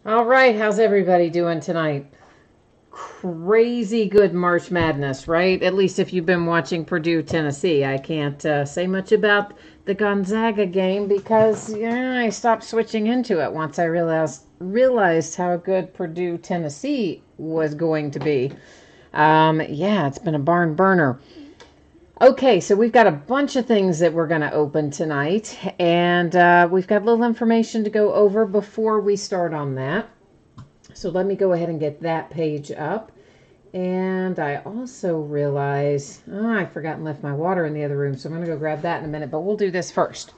All right, how's everybody doing tonight? Crazy good March Madness, right? At least if you've been watching Purdue, Tennessee. I can't say much about the Gonzaga game because I stopped switching into it once I realized how good Purdue, Tennessee was going to be. Yeah, it's been a barn burner. Okay, so we've got a bunch of things that we're going to open tonight, and we've got a little information to go over before we start on that. So let me go ahead and get that page up. And I also realize, I forgot and left my water in the other room, so I'm going to go grab that in a minute, but we'll do this first.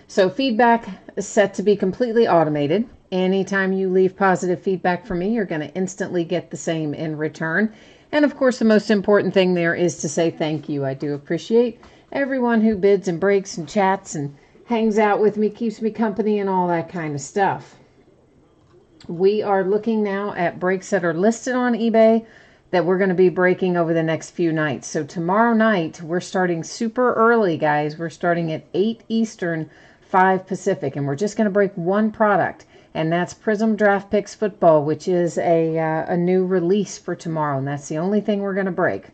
So feedback is set to be completely automated. Anytime you leave positive feedback for me, you're going to instantly get the same in return. And of course, the most important thing there is to say thank you. I do appreciate everyone who bids and breaks and chats and hangs out with me, keeps me company, and all that kind of stuff. We are looking now at breaks that are listed on eBay that we're going to be breaking over the next few nights. So tomorrow night, we're starting super early, guys. We're starting at 8 Eastern, 5 Pacific, and we're just going to break one product, and that's Prism Draft Picks Football, which is a new release for tomorrow, and that's the only thing we're going to break.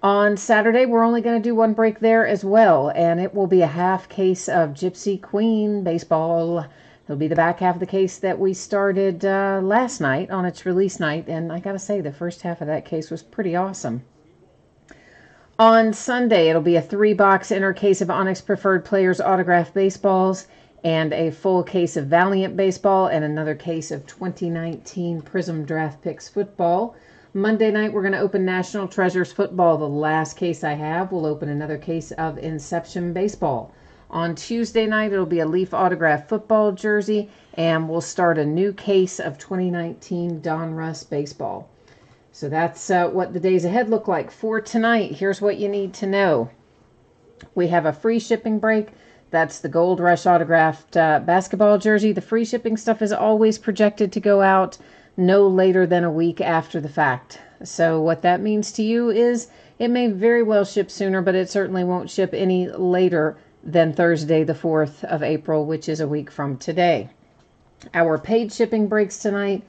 On Saturday, we're only going to do one break there as well, and it will be a half case of Gypsy Queen baseball. It'll be the back half of the case that we started last night on its release night, and I gotta say, the first half of that case was pretty awesome. On Sunday, it'll be a 3-box inner case of Onyx Preferred Players autographed baseballs, and a full case of Valiant baseball, and another case of 2019 Prism Draft Picks football. Monday night, we're going to open National Treasures football. The last case I have, we'll open another case of Inception baseball. On Tuesday night, it'll be a Leaf autographed football jersey, and we'll start a new case of 2019 Donruss baseball. So that's what the days ahead look like. For tonight, here's what you need to know. We have a free shipping break. That's the Gold Rush autographed basketball jersey. The free shipping stuff is always projected to go out no later than a week after the fact. So what that means to you is it may very well ship sooner, but it certainly won't ship any later than Thursday, the 4th of April, which is a week from today. Our paid shipping breaks tonight.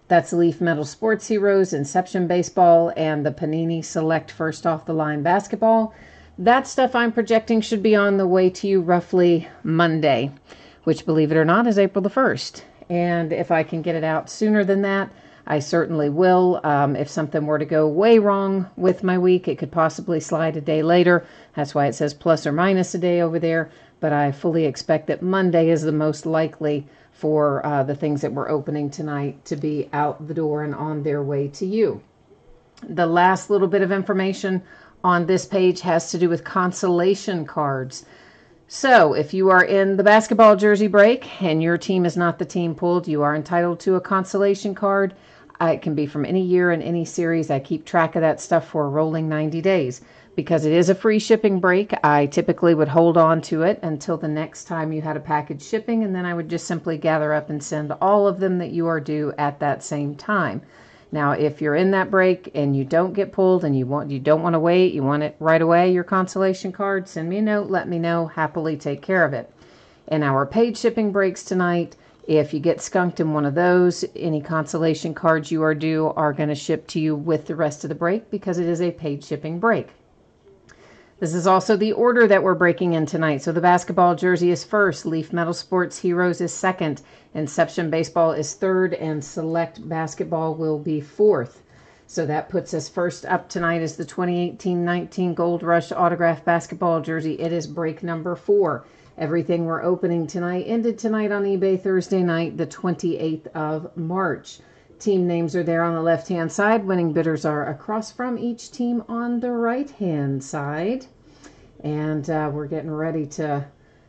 That's Leaf Metal Sports Heroes, Inception Baseball, and the Panini Select First Off the Line Basketball. That stuff I'm projecting should be on the way to you roughly Monday, which, believe it or not, is April the 1st. And if I can get it out sooner than that, I certainly will. If something were to go way wrong with my week, it could possibly slide a day later. That's why it says plus or minus a day over there. But I fully expect that Monday is the most likely for the things that we're opening tonight to be out the door and on their way to you. The last little bit of information on this page has to do with consolation cards. So if you are in the basketball jersey break and your team is not the team pulled, you are entitled to a consolation card. It can be from any year and any series. I keep track of that stuff for a rolling 90 days. Because it is a free shipping break, I typically would hold on to it until the next time you had a package shipping, and then I would just simply gather up and send all of them that you are due at that same time. Now, if you're in that break and you don't get pulled and you don't want to wait, you want it right away, your consolation card, send me a note, let me know, happily take care of it. In our paid shipping breaks tonight, if you get skunked in one of those, any consolation cards you are due are going to ship to you with the rest of the break because it is a paid shipping break. This is also the order that we're breaking in tonight. So the basketball jersey is first, Leaf Metal Sports Heroes is second, Inception Baseball is third, and Select Basketball will be fourth. So that puts us first up tonight is the 2018-19 Gold Rush autographed basketball jersey. It is break number 4. Everything we're opening tonight ended tonight on eBay Thursday night, the 28th of March. Team names are there on the left-hand side. Winning bidders are across from each team on the right-hand side. And we're getting ready to,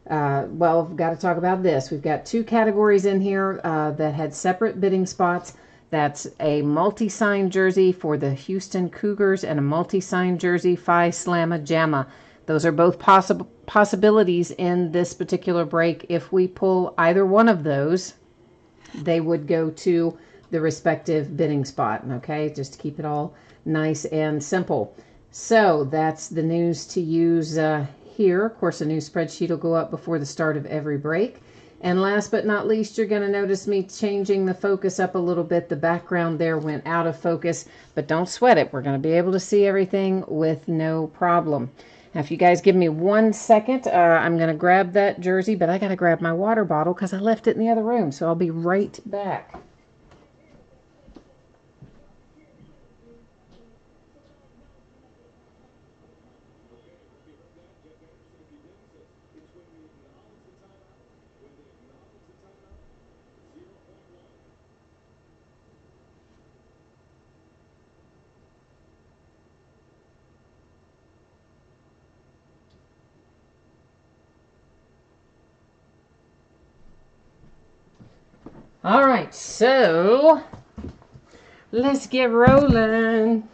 we've got to talk about this. We've got 2 categories in here that had separate bidding spots. That's a multi-sign jersey for the Houston Cougars and a multi-sign jersey Phi Slamma Jamma. Those are both possibilities in this particular break. If we pull either one of those, they would go to the respective bidding spot, okay? Just to keep it all nice and simple. So that's the news to use here. Of course, a new spreadsheet will go up before the start of every break. And last but not least, you're going to notice me changing the focus up a little bit. The background there went out of focus, but don't sweat it. We're going to be able to see everything with no problem. Now, if you guys give me 1 second, I'm going to grab that jersey, but I got to grab my water bottle because I left it in the other room, so I'll be right back. All right, so let's get rolling.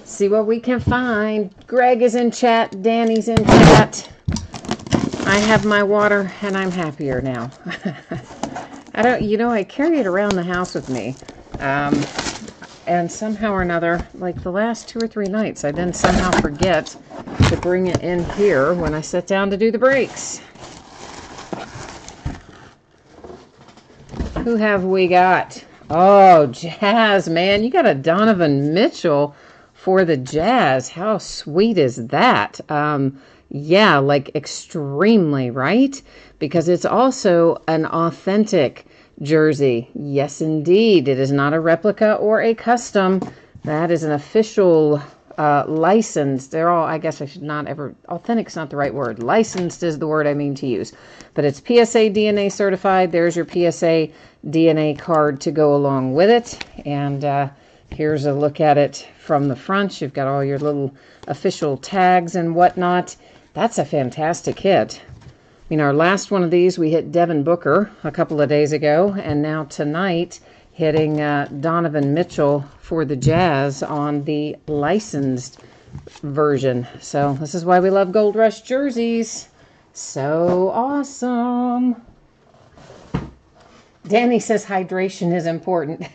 See what we can find. Greg is in chat. Danny's in chat. I have my water and I'm happier now. I carry it around the house with me. And somehow or another, like the last 2 or 3 nights, I then somehow forget to bring it in here when I sit down to do the breaks. Who have we got? Oh, Jazz, man. You got a Donovan Mitchell for the Jazz. How sweet is that? Yeah, like extremely, right? Because it's also an authentic jersey. Yes, indeed. It is not a replica or a custom. That is an official licensed. They're all, I guess I should not ever, authentic's not the right word. Licensed is the word I mean to use. But it's PSA DNA certified. There's your PSA DNA card to go along with it. And here's a look at it from the front. You've got all your little official tags and whatnot. That's a fantastic hit. I mean, our last one of these, we hit Devin Booker a couple of days ago. And now tonight, hitting Donovan Mitchell for the Jazz on the licensed version. So this is why we love Gold Rush jerseys. So awesome. Danny says hydration is important.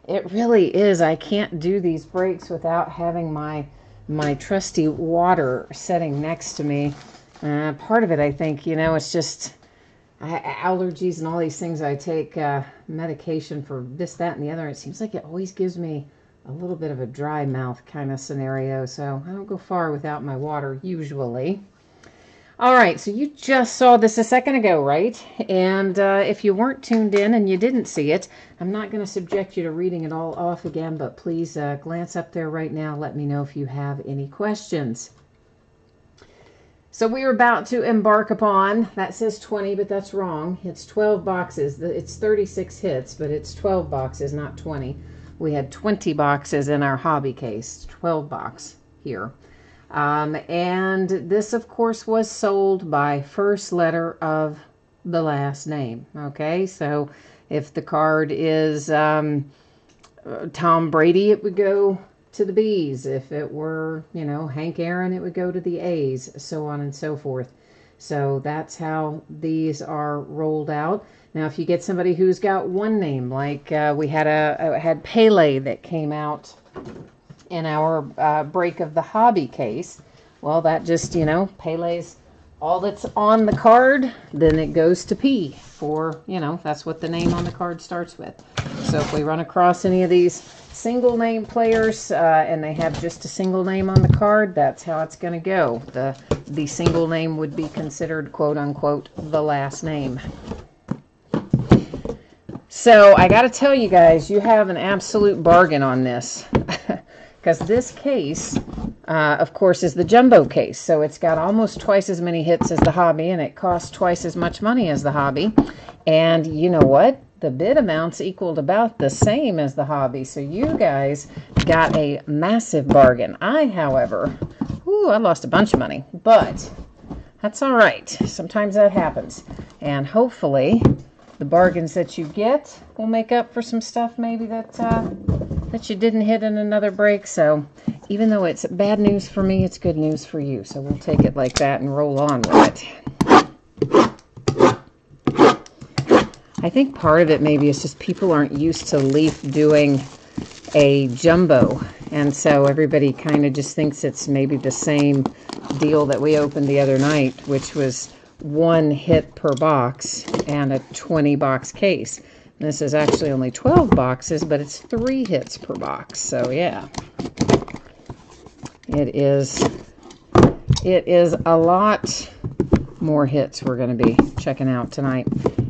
It really is. I can't do these breaks without having my trusty water sitting next to me. Part of it, I think, it's just allergies and all these things. I take medication for this, that, and the other. It seems like it always gives me a little bit of a dry mouth kind of scenario. So I don't go far without my water usually. All right, so you just saw this a second ago, right? And if you weren't tuned in and you didn't see it, I'm not going to subject you to reading it all off again, but please glance up there right now. Let me know if you have any questions. So we're about to embark upon, that says 20, but that's wrong. It's 12 boxes. It's 36 hits, but it's 12 boxes, not 20. We had 20 boxes in our hobby case, 12 box here. And this, of course, was sold by first letter of the last name. Okay, so if the card is Tom Brady, it would go to the B's. If it were, Hank Aaron, it would go to the A's, so on and so forth. So that's how these are rolled out. Now, if you get somebody who's got one name, like we had Pele that came out in our break of the hobby case, well, that just, Pele's all that's on the card, then it goes to P for, that's what the name on the card starts with. So if we run across any of these single name players and they have just a single name on the card, that's how it's going to go. The single name would be considered, quote unquote, the last name. So I got to tell you guys, you have an absolute bargain on this. Because this case, of course, is the jumbo case. So it's got almost twice as many hits as the hobby, and it costs twice as much money as the hobby. And you know what? The bid amounts equaled about the same as the hobby. So you guys got a massive bargain. I, however, I lost a bunch of money. But that's all right. Sometimes that happens. And hopefully the bargains that you get will make up for some stuff maybe that you didn't hit in another break. So even though it's bad news for me, it's good news for you. So we'll take it like that and roll on with it. I think part of it maybe is just people aren't used to Leaf doing a jumbo. And so everybody kind of just thinks it's maybe the same deal that we opened the other night, which was 1 hit per box and a 20 box case. This is actually only 12 boxes, but it's 3 hits per box. So yeah, it is a lot more hits we're going to be checking out tonight.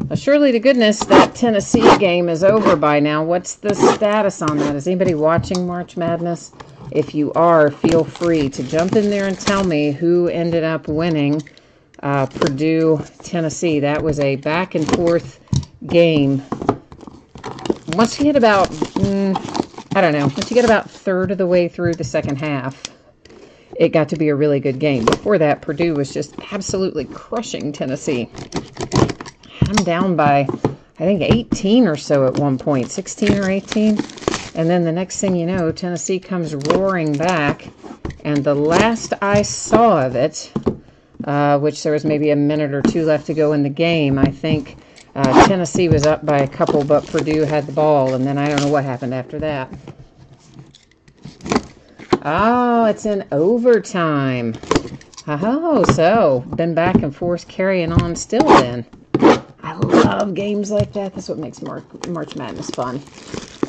Well, surely to goodness that Tennessee game is over by now. What's the status on that? Is anybody watching March Madness? If you are, feel free to jump in there and tell me who ended up winning Purdue, Tennessee. That was a back and forth game. Once you get about, I don't know, once you get about third of the way through the second half, it got to be a really good game. Before that, Purdue was just absolutely crushing Tennessee. I'm down by, I think, 18 or so at one point, 16 or 18. And then the next thing you know, Tennessee comes roaring back. And the last I saw of it, which there was maybe a minute or 2 left to go in the game, I think Tennessee was up by a couple, but Purdue had the ball. And then I don't know what happened after that. Oh, it's in overtime. Oh, so been back and forth carrying on still then. I love games like that. That's what makes March Madness fun.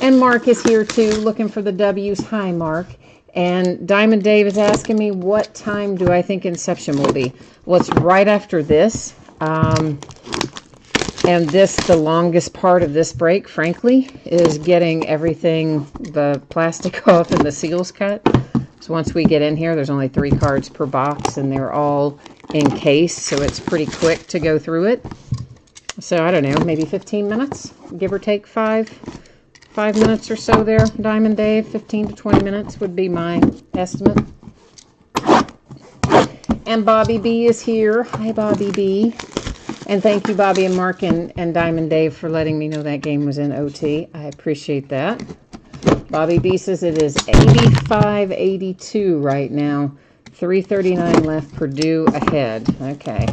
And Mark is here too, looking for the W's. Hi, Mark. And Diamond Dave is asking me, what time do I think Inception will be? Well, it's right after this. And this, the longest part of this break, frankly, is getting everything, the plastic off and the seals cut. So once we get in here, there's only 3 cards per box, and they're all encased, so it's pretty quick to go through it. So I don't know, maybe 15 minutes, give or take 5 minutes or so there, Diamond Dave. 15 to 20 minutes would be my estimate. And Bobby B is here. Hi, Bobby B. And thank you, Bobby and Mark and Diamond Dave, for letting me know that game was in OT. I appreciate that. Bobby B says it is 85-82 right now. 3:39 left, Purdue ahead. Okay.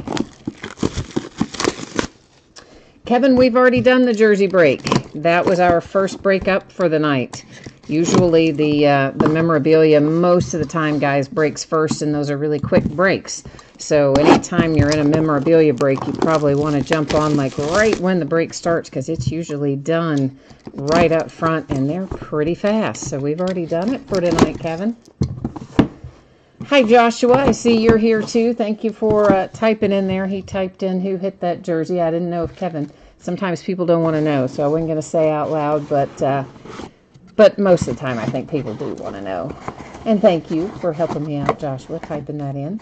Kevin, we've already done the jersey break. That was our first break up for the night. Usually the memorabilia, most of the time, guys, breaks first, and those are really quick breaks. So anytime you're in a memorabilia break, you probably want to jump on like right when the break starts, because it's usually done right up front, and they're pretty fast. So we've already done it for tonight, Kevin. Hi, Joshua. I see you're here too. Thank you for typing in there. He typed in who hit that jersey. I didn't know if Kevin. Sometimes people don't want to know, so I wasn't going to say out loud, but most of the time I think people do want to know. And thank you for helping me out, Joshua, typing that in.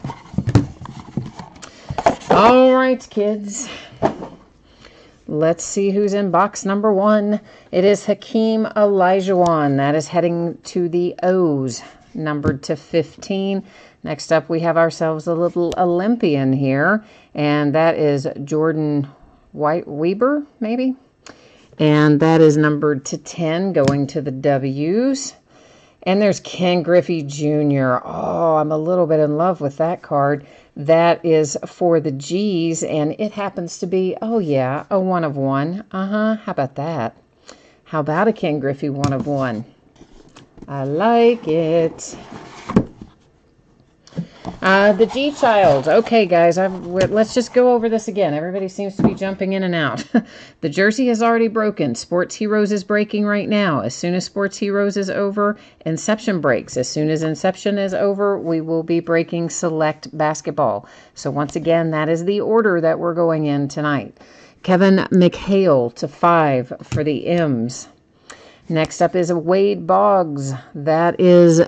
All right, kids. Let's see who's in box number 1. It is Hakeem Olajuwon. That is heading to the O's, numbered to 15. Next up, we have ourselves a little Olympian here, and that is Jordan Weber, maybe? And that is numbered to 10, going to the W's. And there's Ken Griffey Jr. Oh, I'm a little bit in love with that card. That is for the G's, and it happens to be, oh yeah, a 1 of 1. How about that? How about a Ken Griffey 1 of 1? I like it. The G-Child. Okay, guys, let's just go over this again. Everybody seems to be jumping in and out. The jersey is already broken. Sports Heroes is breaking right now. As soon as Sports Heroes is over, Inception breaks. As soon as Inception is over, we will be breaking Select Basketball. So once again, that is the order that we're going in tonight. Kevin McHale to 5 for the M's. Next up is Wade Boggs. That is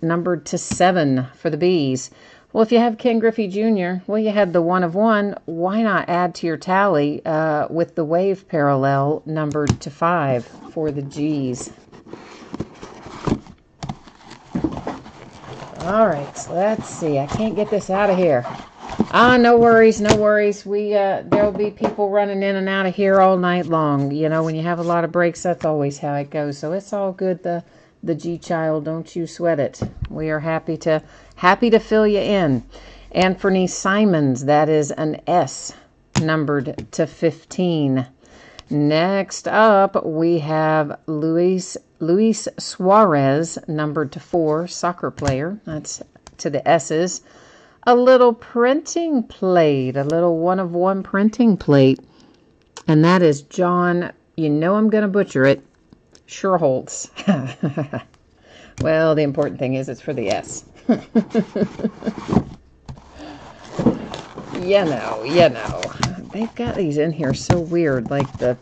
numbered to 7 for the B's. Well, if you have Ken Griffey Jr., well, you had the 1 of 1. Why not add to your tally with the wave parallel numbered to 5 for the G's? All right, so let's see. I can't get this out of here. No worries, no worries. There'll be people running in and out of here all night long. You know, when you have a lot of breaks, that's always how it goes. So it's all good. The G-Child, don't you sweat it. We are happy to fill you in. Anthony Simons, that is an S, numbered to 15. Next up, we have Luis Suarez, numbered to 4, soccer player. That's to the S's. a little printing plate, a little one-of-one printing plate. And that is John, you know I'm going to butcher it, Sherholtz. Well, the important thing is it's for the S. You know. They've got these in here so weird. Like the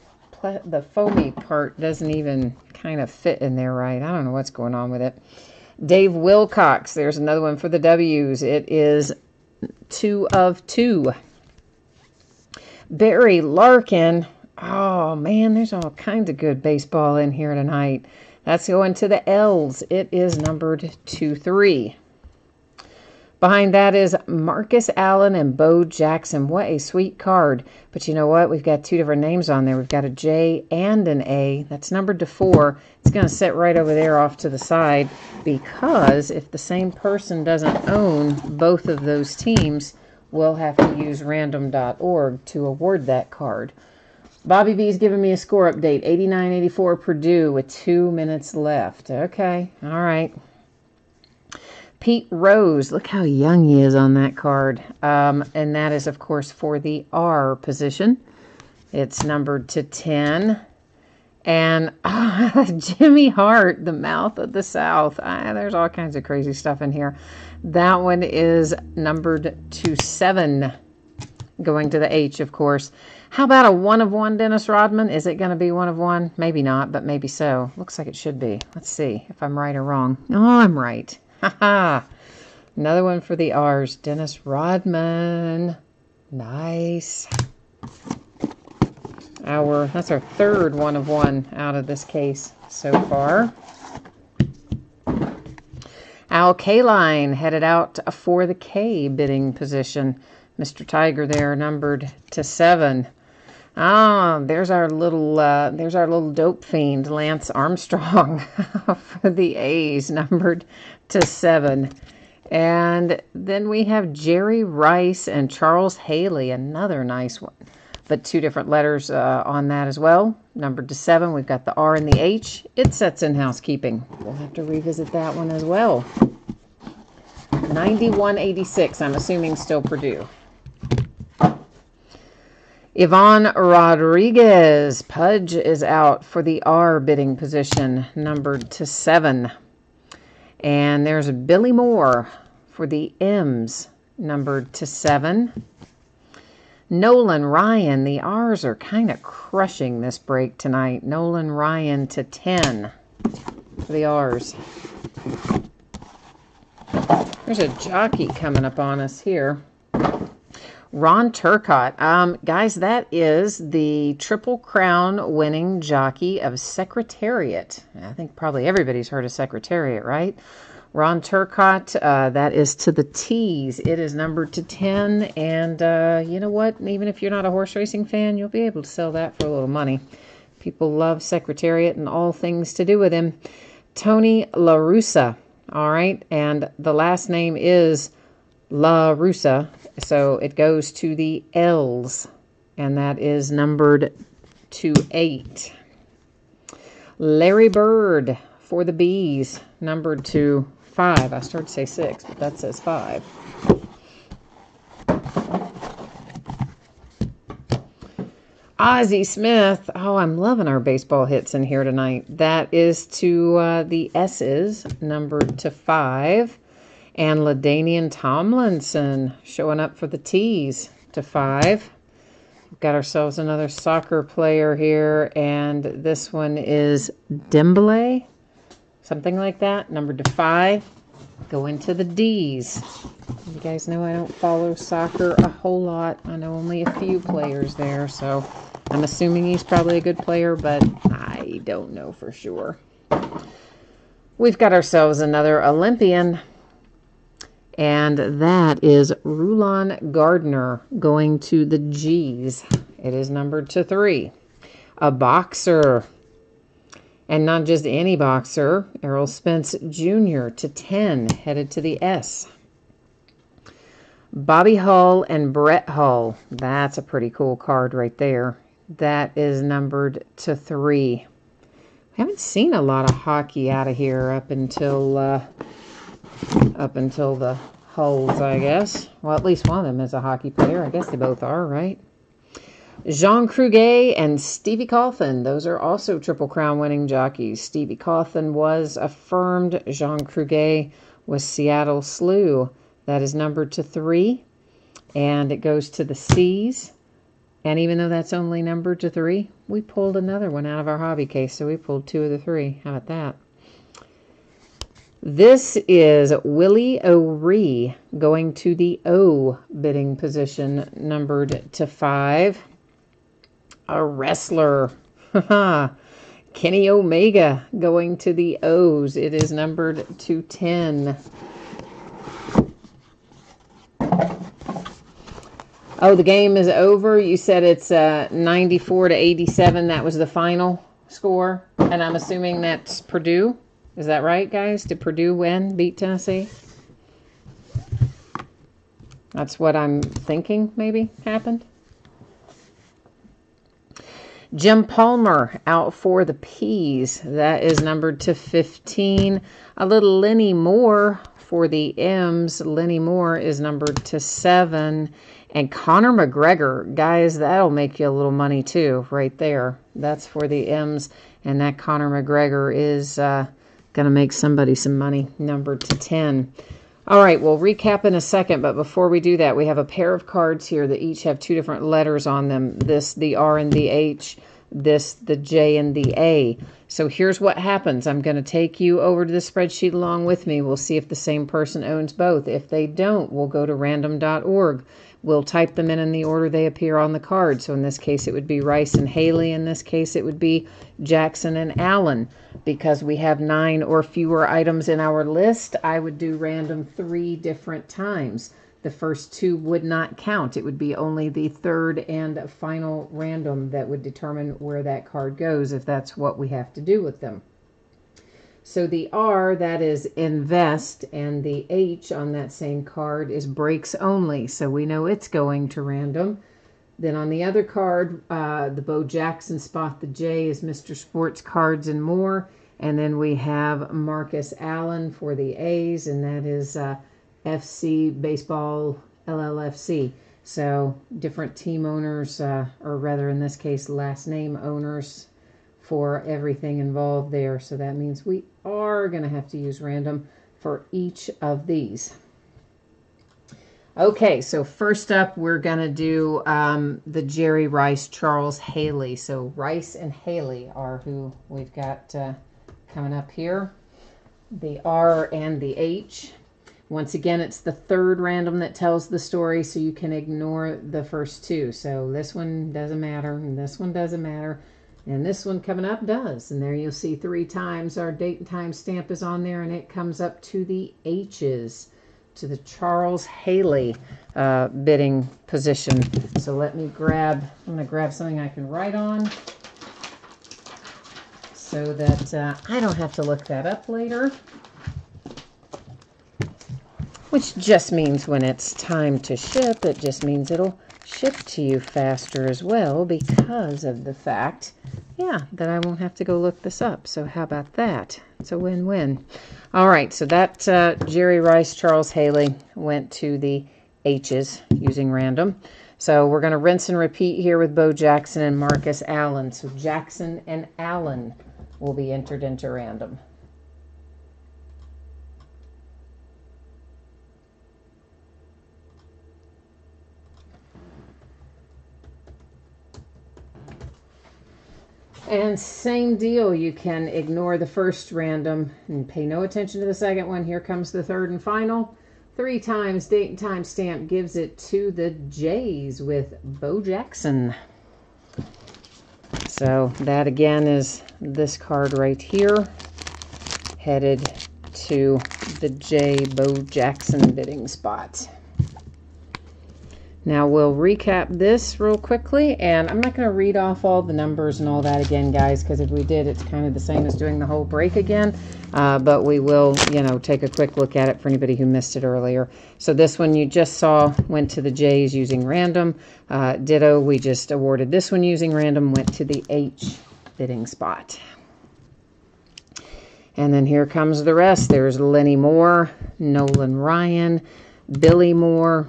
foamy part doesn't even kind of fit in there right. I don't know what's going on with it. Dave Wilcox, there's another one for the W's. It is 2 of 2. Barry Larkin. Oh, man, there's all kinds of good baseball in here tonight. That's going to the L's. It is numbered 2-3. Behind that is Marcus Allen and Bo Jackson. What a sweet card. But you know what? We've got 2 different names on there. We've got a J and an A. That's numbered to 4. It's going to sit right over there off to the side because if the same person doesn't own both of those teams, we'll have to use random.org to award that card. Bobby B's giving me a score update. 89-84 Purdue with 2 minutes left. Okay. All right. Pete Rose, look how young he is on that card. And that is, of course, for the R position. It's numbered to 10. And Jimmy Hart, the mouth of the South. There's all kinds of crazy stuff in here. That one is numbered to 7, going to the H, of course. How about a 1-of-1 Dennis Rodman? Is it going to be 1-of-1? Maybe not, but maybe so. Looks like it should be. Let's see if I'm right or wrong. Oh, I'm right. Haha. Another one for the R's. Dennis Rodman. Nice. That's our 3rd 1-of-1 out of this case so far. Al Kaline headed out for the K bidding position. Mr. Tiger there, numbered to 7. There's our little dope fiend, Lance Armstrong, for the A's, numbered to 7. And then we have Jerry Rice and Charles Haley, another nice one, but 2 different letters on that as well, numbered to 7. We've got the R and the H. It sets in housekeeping. We'll have to revisit that one as well. 91-86, I'm assuming still Purdue. Yvonne Rodriguez, Pudge is out for the R bidding position, numbered to 7. And there's Billy Moore for the M's, numbered to 7. Nolan Ryan, the R's are kind of crushing this break tonight. Nolan Ryan to 10 for the R's. There's a jockey coming up on us here. Ron Turcotte. Guys, that is the Triple Crown winning jockey of Secretariat. I think probably everybody's heard of Secretariat, right? Ron Turcotte, that is to the T's. It is numbered to 10. And you know what? Even if you're not a horse racing fan, you'll be able to sell that for a little money. People love Secretariat and all things to do with him. Tony La Russa. All right. And the last name is La Russa. So it goes to the L's, and that is numbered to 8. Larry Bird for the B's, numbered to 5. I started to say 6, but that says 5. Ozzie Smith. Oh, I'm loving our baseball hits in here tonight. That is to the S's, numbered to 5. And LaDainian Tomlinson showing up for the T's to 5. We've got ourselves another soccer player here, and this one is Dembele, something like that, numbered to 5. Go into the D's. You guys know I don't follow soccer a whole lot. I know only a few players there, so I'm assuming he's probably a good player, but I don't know for sure. We've got ourselves another Olympian. And that is Rulon Gardner going to the G's. It is numbered to 3. A boxer. And not just any boxer. Errol Spence Jr. to 10. Headed to the S. Bobby Hull and Brett Hull. That's a pretty cool card right there. That is numbered to 3. We haven't seen a lot of hockey out of here up until the pulls, I guess. Well, at least one of them is a hockey player. I guess they both are, right? Jean Cruguet and Stevie Cawthon. Those are also Triple Crown winning jockeys. Stevie Cawthon was affirmed. Jean Cruguet was Seattle Slew. That is numbered to 3. And it goes to the C's. And even though that's only numbered to 3, we pulled another one out of our hobby case. So we pulled 2 of the 3. How about that? This is Willie O'Ree going to the O bidding position, numbered to 5. A wrestler. Kenny Omega going to the O's. It is numbered to 10. Oh, the game is over. You said it's 94 to 87. That was the final score. And I'm assuming that's Purdue. Is that right, guys? Did Purdue beat Tennessee? That's what I'm thinking maybe happened. Jim Palmer out for the P's. That is numbered to 15. A little Lenny Moore for the M's. Lenny Moore is numbered to 7. And Conor McGregor, guys, that'll make you a little money too, right there. That's for the M's. And that Conor McGregor is going to make somebody some money, numbered to 10. All right, we'll recap in a second, but before we do that, we have a pair of cards here that each have 2 different letters on them. This, the R and the H. This, the J and the A. So here's what happens. I'm going to take you over to the spreadsheet along with me. We'll see if the same person owns both. If they don't, we'll go to random.org. We'll type them in the order they appear on the card. So in this case, it would be Rice and Haley. In this case, it would be Jackson and Allen. Because we have 9 or fewer items in our list, I would do random 3 different times. The first 2 would not count. It would be only the third and final random that would determine where that card goes, if that's what we have to do with them. So the R, that is invest, and the H on that same card is breaks only. So we know it's going to random. Then on the other card, the Bo Jackson spot, the J is Mr. Sports Cards and More. And then we have Marcus Allen for the A's, and that is FC Baseball LLFC. So different team owners, or rather in this case, last name owners for everything involved there. So that means we are going to have to use random for each of these. Okay, so first up, we're going to do the Jerry Rice, Charles Haley. So Rice and Haley are who we've got coming up here. The R and the H. Once again, it's the third random that tells the story, so you can ignore the first 2. So this one doesn't matter, and this one doesn't matter, and this one coming up does. And there you'll see 3 times our date and time stamp is on there, and it comes up to the H's, to the Charles Haley bidding position. So I'm going to grab something I can write on so that I don't have to look that up later. Which just means when it's time to ship, it just means it'll ship to you faster as well because of the fact, that I won't have to go look this up. So how about that? It's a win-win. All right, so that Jerry Rice, Charles Haley went to the H's using random. So we're going to rinse and repeat here with Bo Jackson and Marcus Allen. So Jackson and Allen will be entered into random. And same deal, you can ignore the first random and pay no attention to the second one. Here comes the third and final. 3 times date and time stamp gives it to the J's with Bo Jackson. So that again is this card right here, headed to the J Bo Jackson bidding spot. Now we'll recap this real quickly, and I'm not going to read off all the numbers and all that again, guys, because if we did, it's kind of the same as doing the whole break again. But we will, take a quick look at it for anybody who missed it earlier. So this one you just saw went to the J's using random. Ditto, we just awarded this one using random, went to the H bidding spot. And then here comes the rest. There's Lenny Moore, Nolan Ryan, Billy Moore,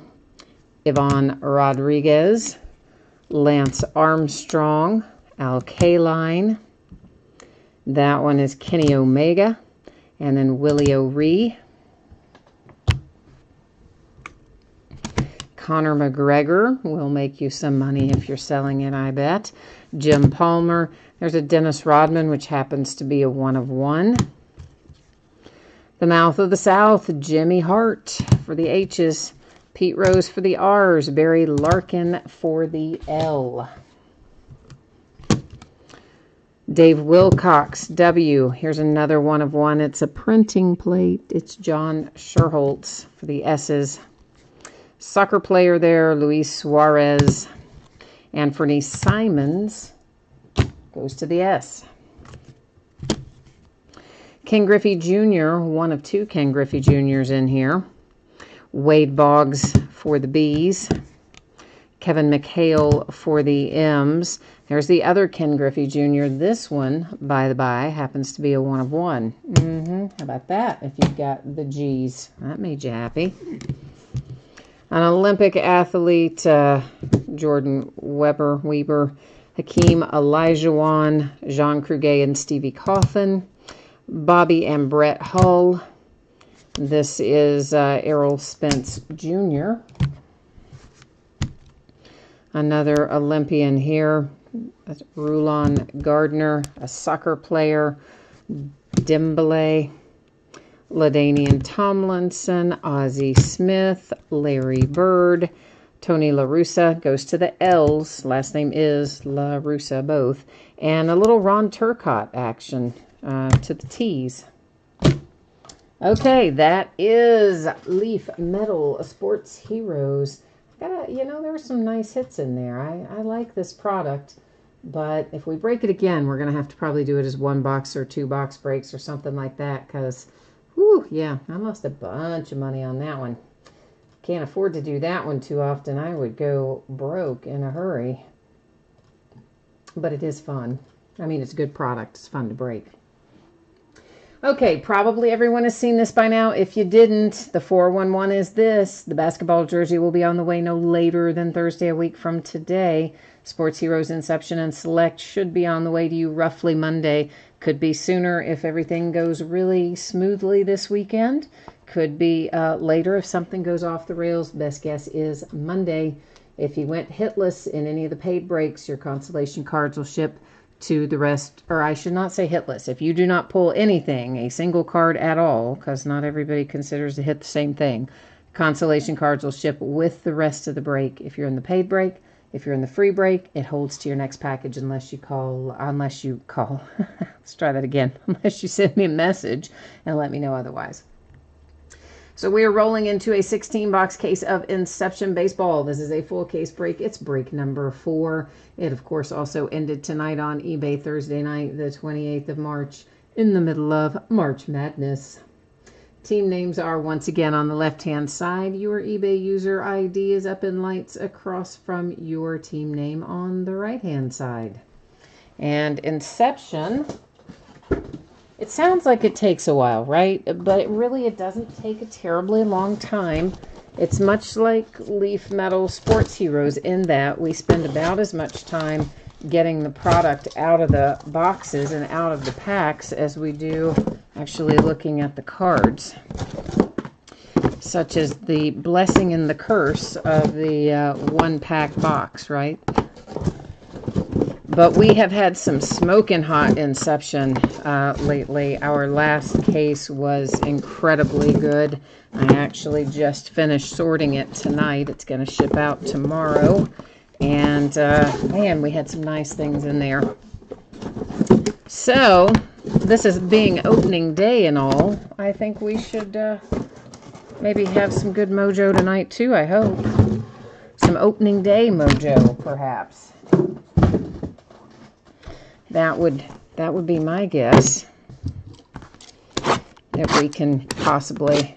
Ivan Rodriguez, Lance Armstrong, Al Kaline. That one is Kenny Omega, and then Willie O'Ree. Conor McGregor will make you some money if you're selling it, I bet. Jim Palmer. There's a Dennis Rodman, which happens to be a 1 of 1. The Mouth of the South, Jimmy Hart for the H's. Pete Rose for the R's. Barry Larkin for the L. Dave Wilcox, W. Here's another 1 of 1. It's a printing plate. It's John Sherholtz for the S's. Soccer player there, Luis Suarez. Anthony Simons goes to the S. Ken Griffey Jr., 1 of 2 Ken Griffey Jr.'s in here. Wade Boggs for the B's. Kevin McHale for the M's. There's the other Ken Griffey Jr. This one, by the by, happens to be a 1 of 1. How about that if you've got the G's? That made you happy. An Olympic athlete, Jordan Weber, Hakeem Olajuwon, Jean Kruger, and Stevie Coffin. Bobby and Brett Hull. This is Errol Spence Jr. Another Olympian here, Rulon Gardner, a soccer player, Dembele, LaDainian Tomlinson, Ozzie Smith, Larry Bird, Tony La Russa goes to the L's. Last name is La Russa, both. And a little Ron Turcotte action to the T's. Okay, that is Leaf Metal Sports Heroes. You know, there were some nice hits in there. I like this product, but if we break it again, we're going to have to probably do it as 1 box or 2 box breaks or something like that, because, whew, yeah, I lost a bunch of money on that one. Can't afford to do that one too often. I would go broke in a hurry, but it is fun. I mean, it's a good product. It's fun to break. Okay, probably everyone has seen this by now. If you didn't, the 411 is this. The basketball jersey will be on the way no later than Thursday a week from today. Sports Heroes Inception and Select should be on the way to you roughly Monday. Could be sooner if everything goes really smoothly this weekend. Could be later if something goes off the rails. Best guess is Monday. If you went hitless in any of the paid breaks, your consolation cards will ship to the rest, or I should not say hitless. If you do not pull anything, a single card at all, because not everybody considers to hit the same thing, consolation cards will ship with the rest of the break. If you're in the paid break, if you're in the free break, it holds to your next package unless you call, let's try that again, unless you send me a message and let me know otherwise. So we are rolling into a 16-box case of Inception Baseball. This is a full case break. It's break number 4. It, of course, also ended tonight on eBay Thursday night, the 28th of March, in the middle of March Madness. Team names are once again on the left-hand side. Your eBay user ID is up in lights across from your team name on the right-hand side. And Inception... it sounds like it takes a while, right? But it doesn't take a terribly long time. It's much like Leaf Metal Sports Heroes in that we spend about as much time getting the product out of the boxes and out of the packs as we do actually looking at the cards. Such as the blessing and the curse of the one-pack box, right? But we have had some smoking hot Inception lately. Our last case was incredibly good. I actually just finished sorting it tonight. It's going to ship out tomorrow. And, man, we had some nice things in there. So, this is being opening day and all. I think we should maybe have some good mojo tonight, too, I hope. Some opening day mojo, perhaps. That would be my guess. If we can possibly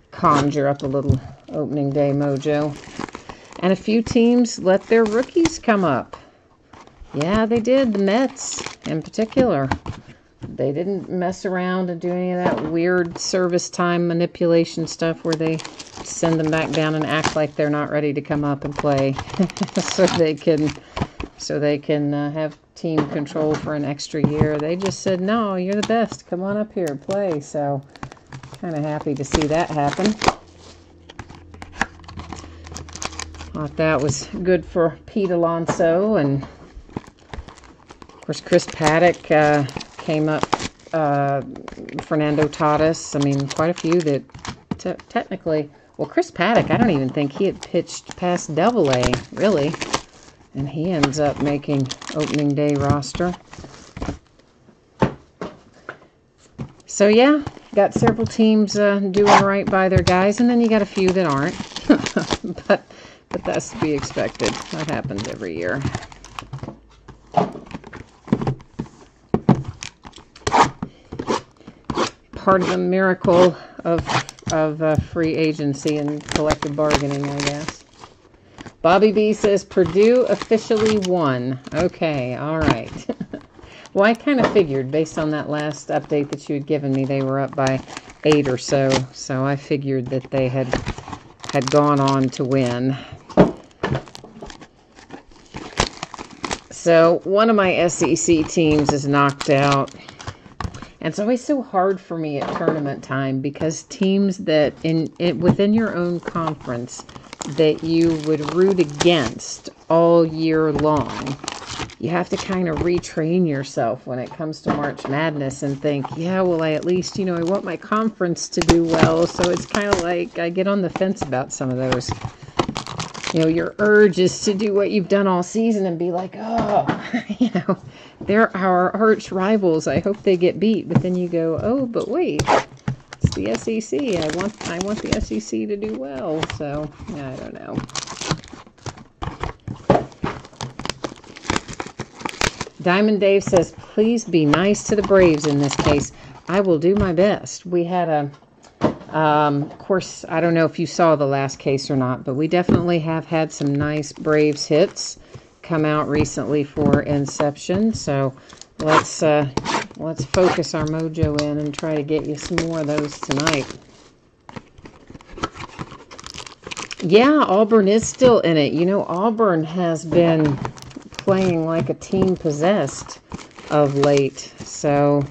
conjure up a little opening day mojo. And a few teams let their rookies come up. Yeah, they did. The Mets, in particular. They didn't mess around and do any of that weird service time manipulation stuff where they send them back down and act like they're not ready to come up and play so they can have team control for an extra year. They just said, no, you're the best. Come on up here, play. So kind of happy to see that happen. Thought that was good for Pete Alonso, and of course Chris Paddock came up. Fernando Tatis. I mean, quite a few that technically. Well, Chris Paddock, I don't even think he had pitched past Double-A, really, and he ends up making opening day roster. So yeah, got several teams doing right by their guys, and then you got a few that aren't. but that's to be expected. That happens every year. Part of the miracle of free agency and collective bargaining, I guess. Bobby B says Purdue officially won. Okay, all right. Well, I kind of figured based on that last update that you had given me, they were up by 8 or so. So I figured that they had gone on to win. So one of my SEC teams is knocked out. And it's always so hard for me at tournament time because teams that within your own conference that you would root against all year long, you have to kind of retrain yourself when it comes to March Madness and think, yeah, well, I at least, I want my conference to do well. So it's kind of like I get on the fence about some of those. Your urge is to do what you've done all season and be like, oh, they're our arch rivals. I hope they get beat. But then you go, oh, but wait, it's the SEC. I want the SEC to do well. So, I don't know. Diamond Dave says, please be nice to the Braves in this case. I will do my best. We had of course, I don't know if you saw the last case or not, but we definitely have had some nice Braves hits come out recently for Inception. So let's focus our mojo in and try to get you some more of those tonight. Yeah, Auburn is still in it. Auburn has been playing like a team possessed of late. So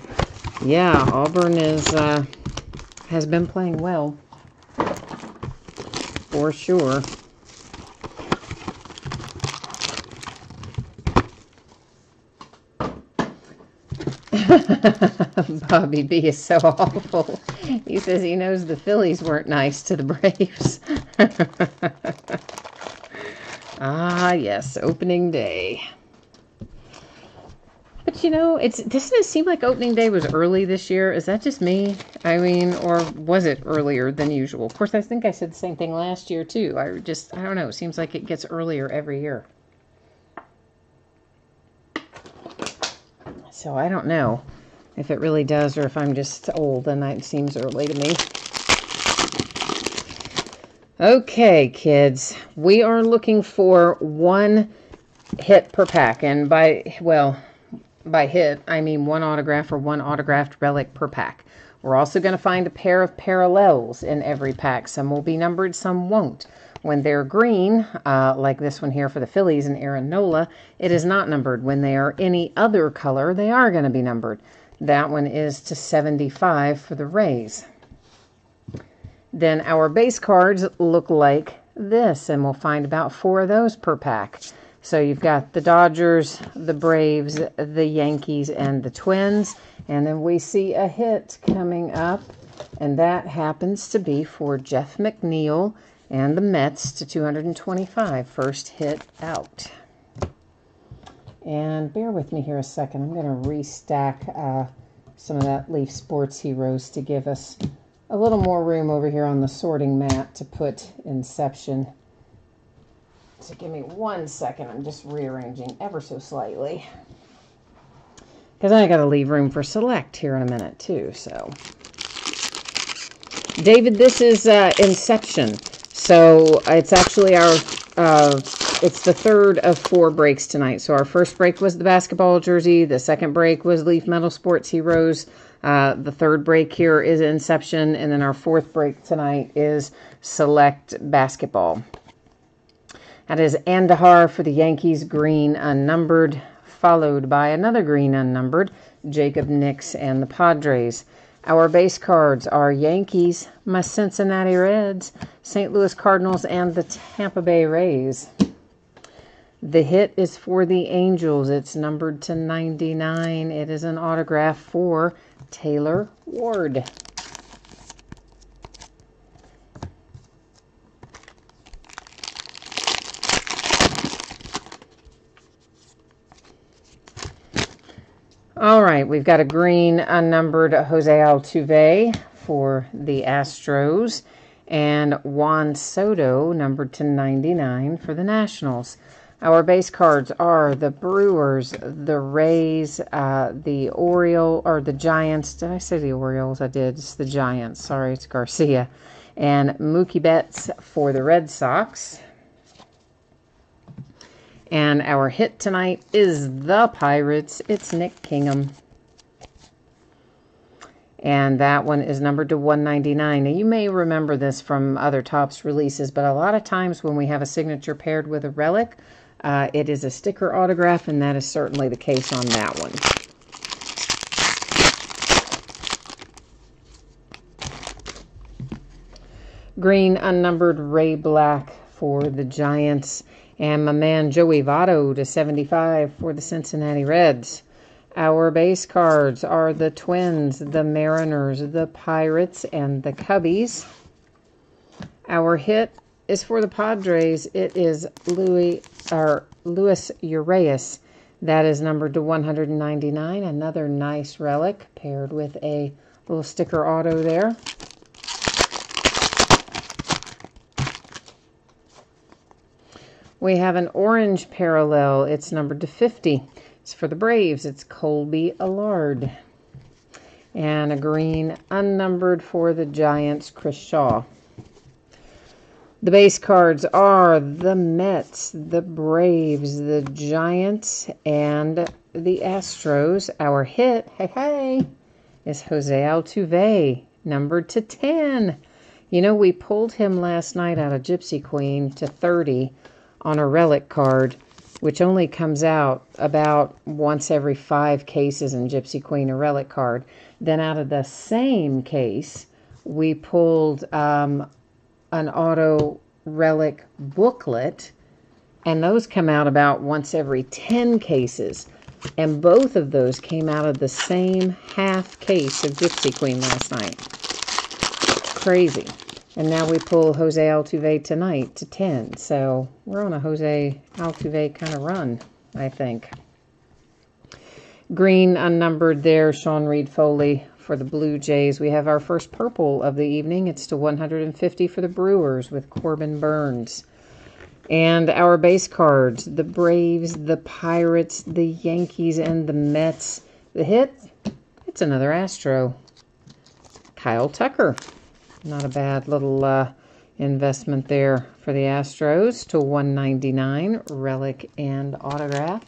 yeah, Auburn has been playing well, for sure. Bobby B is so awful. He says he knows the Phillies weren't nice to the Braves. Ah, yes, opening day. But doesn't it seem like opening day was early this year? Is that just me? I mean, or was it earlier than usual? Of course, I think I said the same thing last year, too. I don't know. It seems like it gets earlier every year. So I don't know if it really does or if I'm just old and it seems early to me. Okay, kids. We are looking for one hit per pack. And by hit, I mean one autograph or one autographed relic per pack. We're also going to find a pair of parallels in every pack. Some will be numbered, some won't. When they're green, like this one here for the Phillies and Aaron Nola, it is not numbered. When they are any other color, they are going to be numbered. That one is to 75 for the Rays. Then our base cards look like this, and we'll find about 4 of those per pack. So you've got the Dodgers, the Braves, the Yankees, and the Twins. And then we see a hit coming up, and that happens to be for Jeff McNeil and the Mets to 225. First hit out. And bear with me here a second. I'm going to restack some of that Leaf Sports Heroes to give us a little more room over here on the sorting mat to put Inception. So give me 1 second. I'm just rearranging ever so slightly. Because I got to leave room for Select here in a minute too. So, David, this is Inception. So it's actually it's the third of 4 breaks tonight. So our first break was the basketball jersey. The second break was Leaf Metal Sports Heroes. The third break here is Inception, and then our fourth break tonight is Select Basketball. That is Andahar for the Yankees, green unnumbered, followed by another green unnumbered, Jacob Nix and the Padres. Our base cards are Yankees, my Cincinnati Reds, St. Louis Cardinals, and the Tampa Bay Rays. The hit is for the Angels. It's numbered to 99. It is an autograph for Taylor Ward. All right, we've got a green unnumbered Jose Altuve for the Astros and Juan Soto numbered to 99 for the Nationals. Our base cards are the Brewers, the Rays, the Orioles, or the Giants. Did I say the Orioles? I did. It's the Giants. Sorry, it's Garcia. And Mookie Betts for the Red Sox. And our hit tonight is the Pirates. It's Nick Kingham. And that one is numbered to 199. Now, you may remember this from other Topps releases, but a lot of times when we have a signature paired with a relic, it is a sticker autograph, and that is certainly the case on that one. Green unnumbered Ray Black for the Giants. And my man Joey Votto to 75 for the Cincinnati Reds. Our base cards are the Twins, the Mariners, the Pirates, and the Cubbies. Our hit is for the Padres. It is Luis Urias. That is numbered to 199. Another nice relic paired with a little sticker auto there. We have an orange parallel. It's numbered to 50. It's for the Braves. It's Colby Allard. And a green unnumbered for the Giants, Chris Shaw. The base cards are the Mets, the Braves, the Giants, and the Astros. Our hit, hey, is Jose Altuve, numbered to 10. You know, we pulled him last night out of Gypsy Queen to 30 on a relic card, which only comes out about once every 5 cases in Gypsy Queen, a relic card. Then out of the same case, we pulled an auto relic booklet, and those come out about once every 10 cases. And both of those came out of the same half case of Gypsy Queen last night. Crazy. And now we pull Jose Altuve tonight to 10. So we're on a Jose Altuve kind of run, I think. Green unnumbered there, Sean Reed Foley for the Blue Jays. We have our first purple of the evening. It's to 150 for the Brewers with Corbin Burns. And our base cards, the Braves, the Pirates, the Yankees, and the Mets. The hit, it's another Astro. Kyle Tucker. Not a bad little investment there for the Astros to 199, relic and autograph.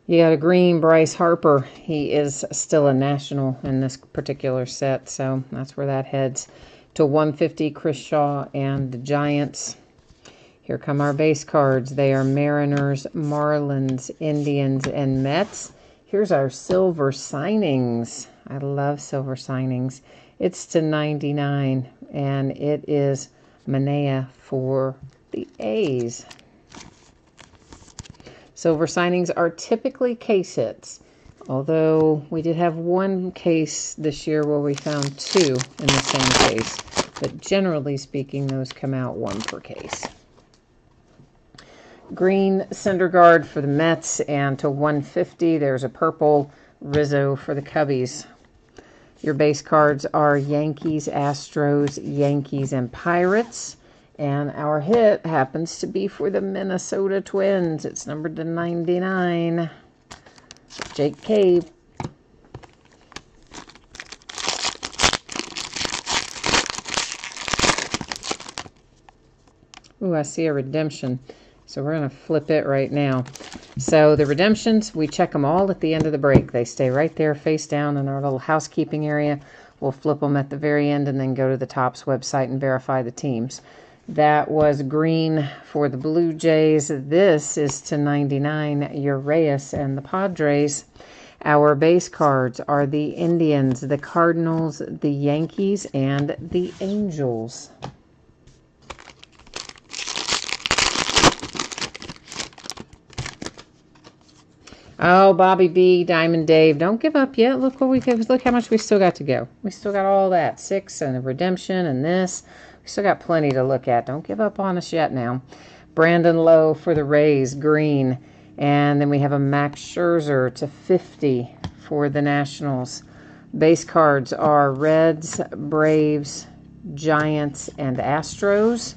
You got a green Bryce Harper. He is still a national in this particular set, so that's where that heads. To 150, Chris Shaw and the Giants. Here come our base cards. They are Mariners, Marlins, Indians, and Mets. Here's our silver signings. I love silver signings. It's to 99, and it is Manea for the A's. Silver signings are typically case hits, although we did have one case this year where we found 2 in the same case. But generally speaking, those come out 1 per case. Green Syndergaard for the Mets, and to 150, there's a purple Rizzo for the Cubbies. Your base cards are Yankees, Astros, Yankees, and Pirates. And our hit happens to be for the Minnesota Twins. It's numbered to 99. Jake Cave. Ooh, I see a redemption. So we're going to flip it right now. So the redemptions, we check them all at the end of the break. They stay right there face down in our little housekeeping area. We'll flip them at the very end and then go to the Topps website and verify the teams. That was green for the Blue Jays. This is /99, Urias and the Padres. Our base cards are the Indians, the Cardinals, the Yankees, and the Angels. Oh, Bobby B, Diamond Dave, don't give up yet. Look what look how much we still got to go. We still got all that. 6 and a redemption and this. We still got plenty to look at. Don't give up on us yet now. Brandon Lowe for the Rays, green. And then we have a Max Scherzer /50 for the Nationals. Base cards are Reds, Braves, Giants, and Astros.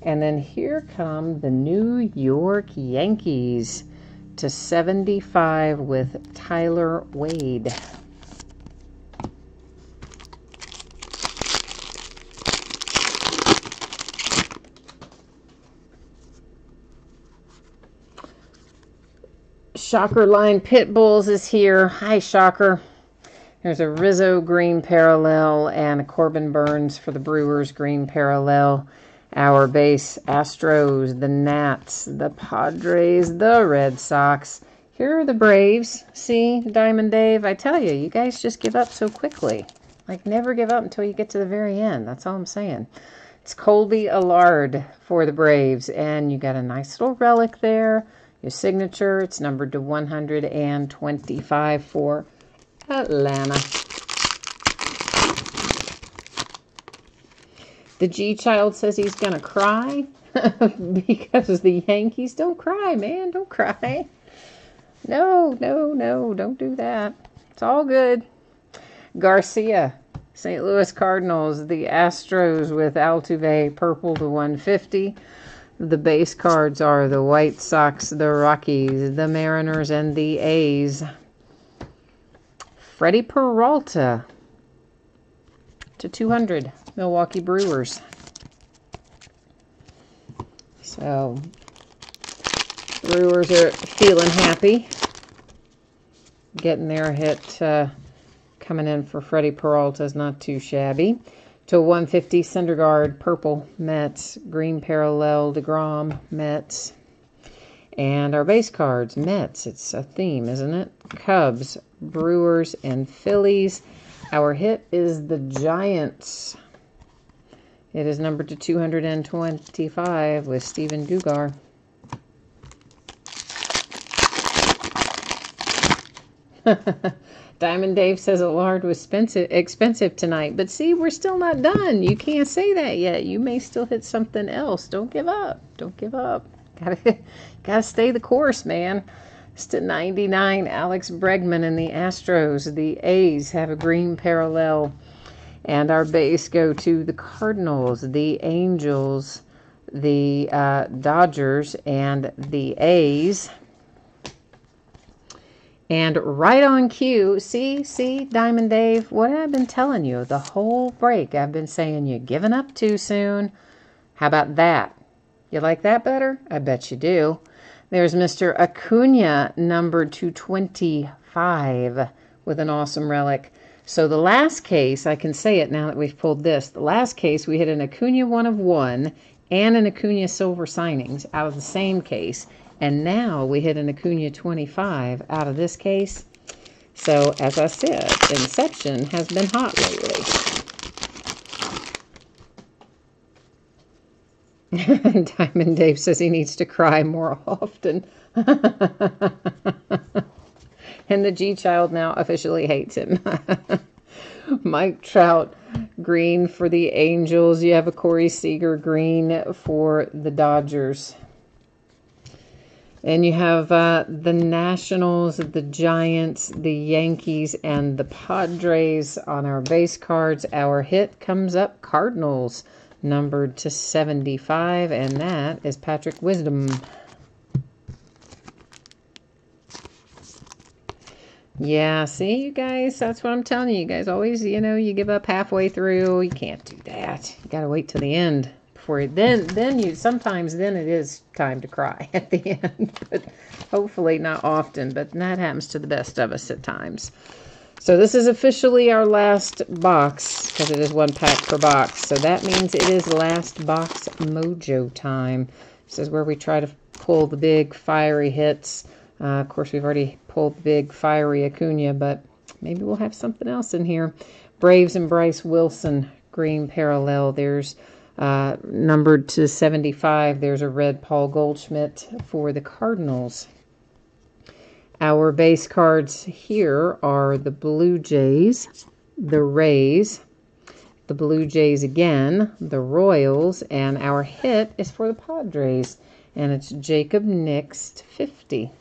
And then here come the New York Yankees /75 with Tyler Wade. Shocker Line Pit Bulls is here. Hi, Shocker. There's a Rizzo green parallel and a Corbin Burns for the Brewers green parallel. Our base, Astros, the Nats, the Padres, the Red Sox. Here are the Braves. See, Diamond Dave, I tell you, you guys just give up so quickly. Like, never give up until you get to the very end. That's all I'm saying. It's Colby Allard for the Braves. And you got a nice little relic there. Your signature, it's numbered to 125 for Atlanta. The G-Child says he's going to cry because the Yankees. Don't cry, man. Don't cry. No, no, no. Don't do that. It's all good. Garcia, St. Louis Cardinals. The Astros with Altuve, purple /150. The base cards are the White Sox, the Rockies, the Mariners, and the A's. Freddie Peralta /200, Milwaukee Brewers. So, Brewers are feeling happy. Getting their hit coming in for Freddie Peralta is not too shabby. /150, Syndergaard, purple, Mets, green parallel, DeGrom, Mets. And our base cards, Mets, it's a theme, isn't it? Cubs, Brewers, and Phillies. Our hit is the Giants. It is numbered to 225 with Steven Dugar. Diamond Dave says Allard was expensive tonight. But see, we're still not done. You can't say that yet. You may still hit something else. Don't give up. Don't give up. Gotta stay the course, man. It's /99, Alex Bregman and the Astros. The A's have a green parallel. And our base go to the Cardinals, the Angels, the Dodgers, and the A's. And right on cue, see, Diamond Dave, what I've been telling you the whole break. I've been saying you're giving up too soon. How about that? You like that better? I bet you do. There's Mr. Acuna, numbered 225, with an awesome relic. So the last case, I can say it now that we've pulled this. The last case, we hit an Acuna 1/1 and an Acuna silver signings out of the same case. And now we hit an Acuna 25 out of this case. So, as I said, Inception has been hot lately. Diamond Dave says he needs to cry more often. And the G-Child now officially hates him. Mike Trout, green for the Angels. You have a Corey Seager, green for the Dodgers. And you have the Nationals, the Giants, the Yankees, and the Padres on our base cards. Our hit comes up Cardinals, numbered to 75, and that is Patrick Wisdom. Yeah, see, you guys, that's what I'm telling you. You guys always, you give up halfway through. You can't do that. You got to wait till the end for you. Then you sometimes then it is time to cry at the end, but hopefully not often. But that happens to the best of us at times. So this is officially our last box because it is 1 pack per box. So that means it is last box mojo time. This is where we try to pull the big fiery hits. Of course, we've already pulled the big fiery Acuna, but maybe we'll have something else in here. Braves and Bryce Wilson, green parallel. There's numbered to 75. There's a red Paul Goldschmidt for the Cardinals. Our base cards here are the Blue Jays, the Rays, the Blue Jays again, the Royals, and our hit is for the Padres, and it's Jacob Nix 50.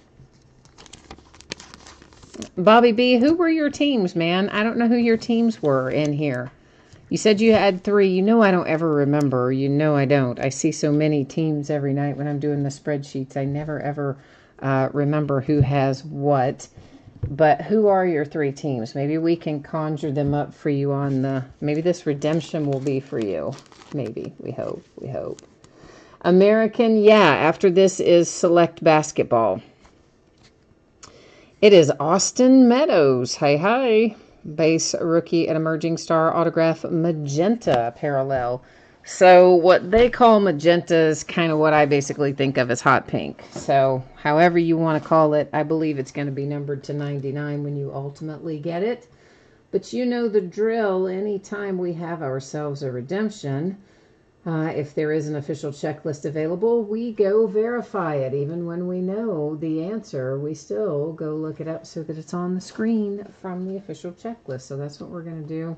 Bobby B, who were your teams, man? I don't know who your teams were in here. You said you had 3. You know I don't ever remember. You know I don't. I see so many teams every night when I'm doing the spreadsheets. I never ever remember who has what. But who are your 3 teams? Maybe we can conjure them up for you on the... Maybe this redemption will be for you. Maybe. We hope. We hope. American, yeah. After this is Select Basketball. It is Austin Meadows. Hey, hi. Base Rookie and Emerging Star Autograph Magenta parallel. So what they call magenta is kind of what I basically think of as hot pink. So however you want to call it, I believe it's going to be numbered to 99 when you ultimately get it. But you know the drill. Anytime we have ourselves a redemption, if there is an official checklist available, we go verify it. Even when we know the answer, we still go look it up so that it's on the screen from the official checklist. So that's what we're going to do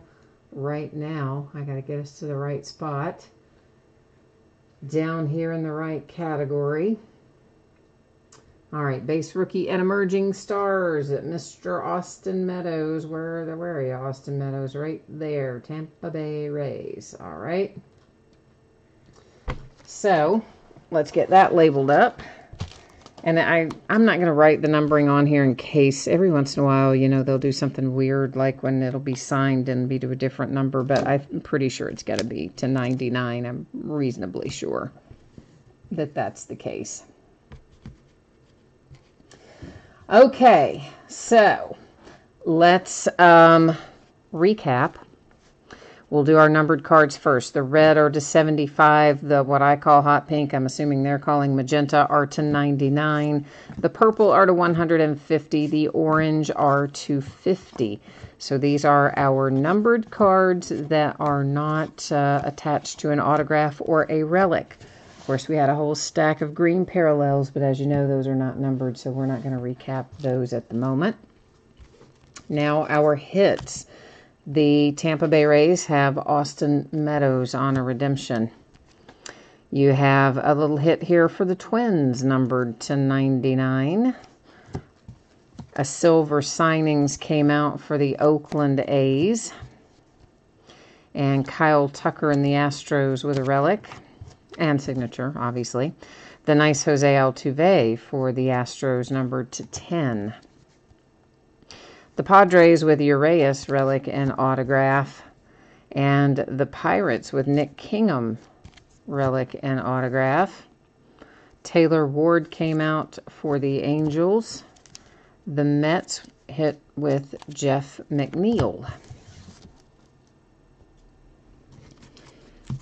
right now. I got to get us to the right spot. Down here in the right category. All right, base rookie and emerging stars at Mr. Austin Meadows. Where are you, Austin Meadows? Right there, Tampa Bay Rays. All right. So let's get that labeled up. And I'm not going to write the numbering on here in case every once in a while, you know, they'll do something weird like when it'll be signed and be to a different number. But I'm pretty sure it's got to be to 99. I'm reasonably sure that that's the case. Okay, so let's recap. We'll do our numbered cards first. The red are to 75. The what I call hot pink, I'm assuming they're calling magenta, are to 99. The purple are to 150. The orange are to 50. So these are our numbered cards that are not attached to an autograph or a relic. Of course, we had a whole stack of green parallels, but as you know, those are not numbered, so we're not going to recap those at the moment. Now, our hits. The Tampa Bay Rays have Austin Meadows on a redemption. You have a little hit here for the Twins, numbered to 99. A silver signings came out for the Oakland A's. And Kyle Tucker and the Astros with a relic and signature, obviously. The nice Jose Altuve for the Astros, numbered to 10. The Padres with Urias relic and autograph. And the Pirates with Nick Kingham relic and autograph. Taylor Ward came out for the Angels. The Mets hit with Jeff McNeil.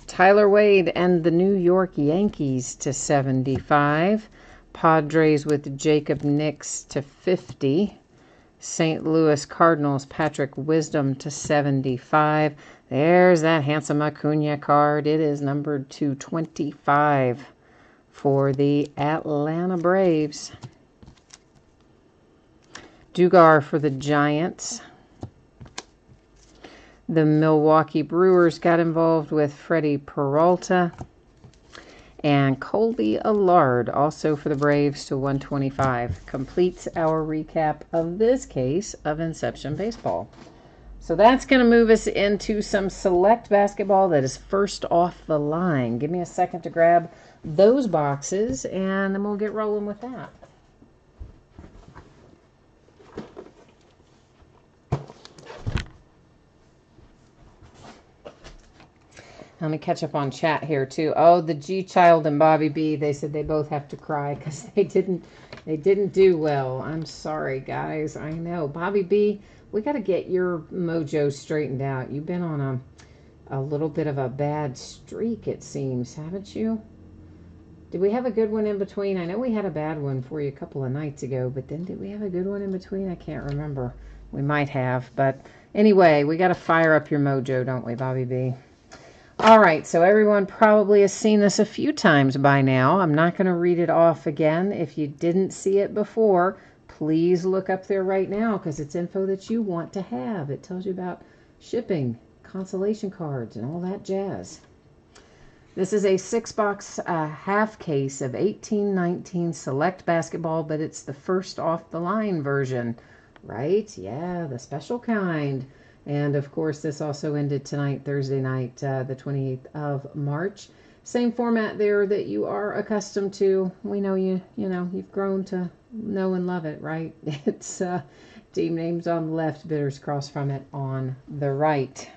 Tyler Wade and the New York Yankees to 75. Padres with Jacob Nix to 50. St. Louis Cardinals, Patrick Wisdom to 75. There's that handsome Acuna card. It is numbered to 25 for the Atlanta Braves. Dugar for the Giants. The Milwaukee Brewers got involved with Freddie Peralta. And Colby Allard, also for the Braves, to 125. Completes our recap of this case of Inception Baseball. So that's going to move us into some select basketball that is first off the line. Give me a second to grab those boxes, and then we'll get rolling with that. Let me catch up on chat here too. Oh, the G Child and Bobby B, they said they both have to cry because they didn't do well. I'm sorry, guys. I know. Bobby B, we got to get your mojo straightened out. You've been on a little bit of a bad streak, it seems, haven't you? Did we have a good one in between? I know we had a bad one for you a couple of nights ago, but then did we have a good one in between? I can't remember. We might have, but anyway, we got to fire up your mojo, don't we, Bobby B? All right, so everyone probably has seen this a few times by now. I'm not going to read it off again. If you didn't see it before, please look up there right now because it's info that you want to have. It tells you about shipping, consolation cards, and all that jazz. This is a 6-box half case of 1819 Select Basketball, but it's the first off-the-line version, right? Yeah, the special kind. And, of course, this also ended tonight, Thursday night, the 28th of March. Same format there that you are accustomed to. We know you've grown to know and love it, right? It's team names on the left, bidders cross from it on the right.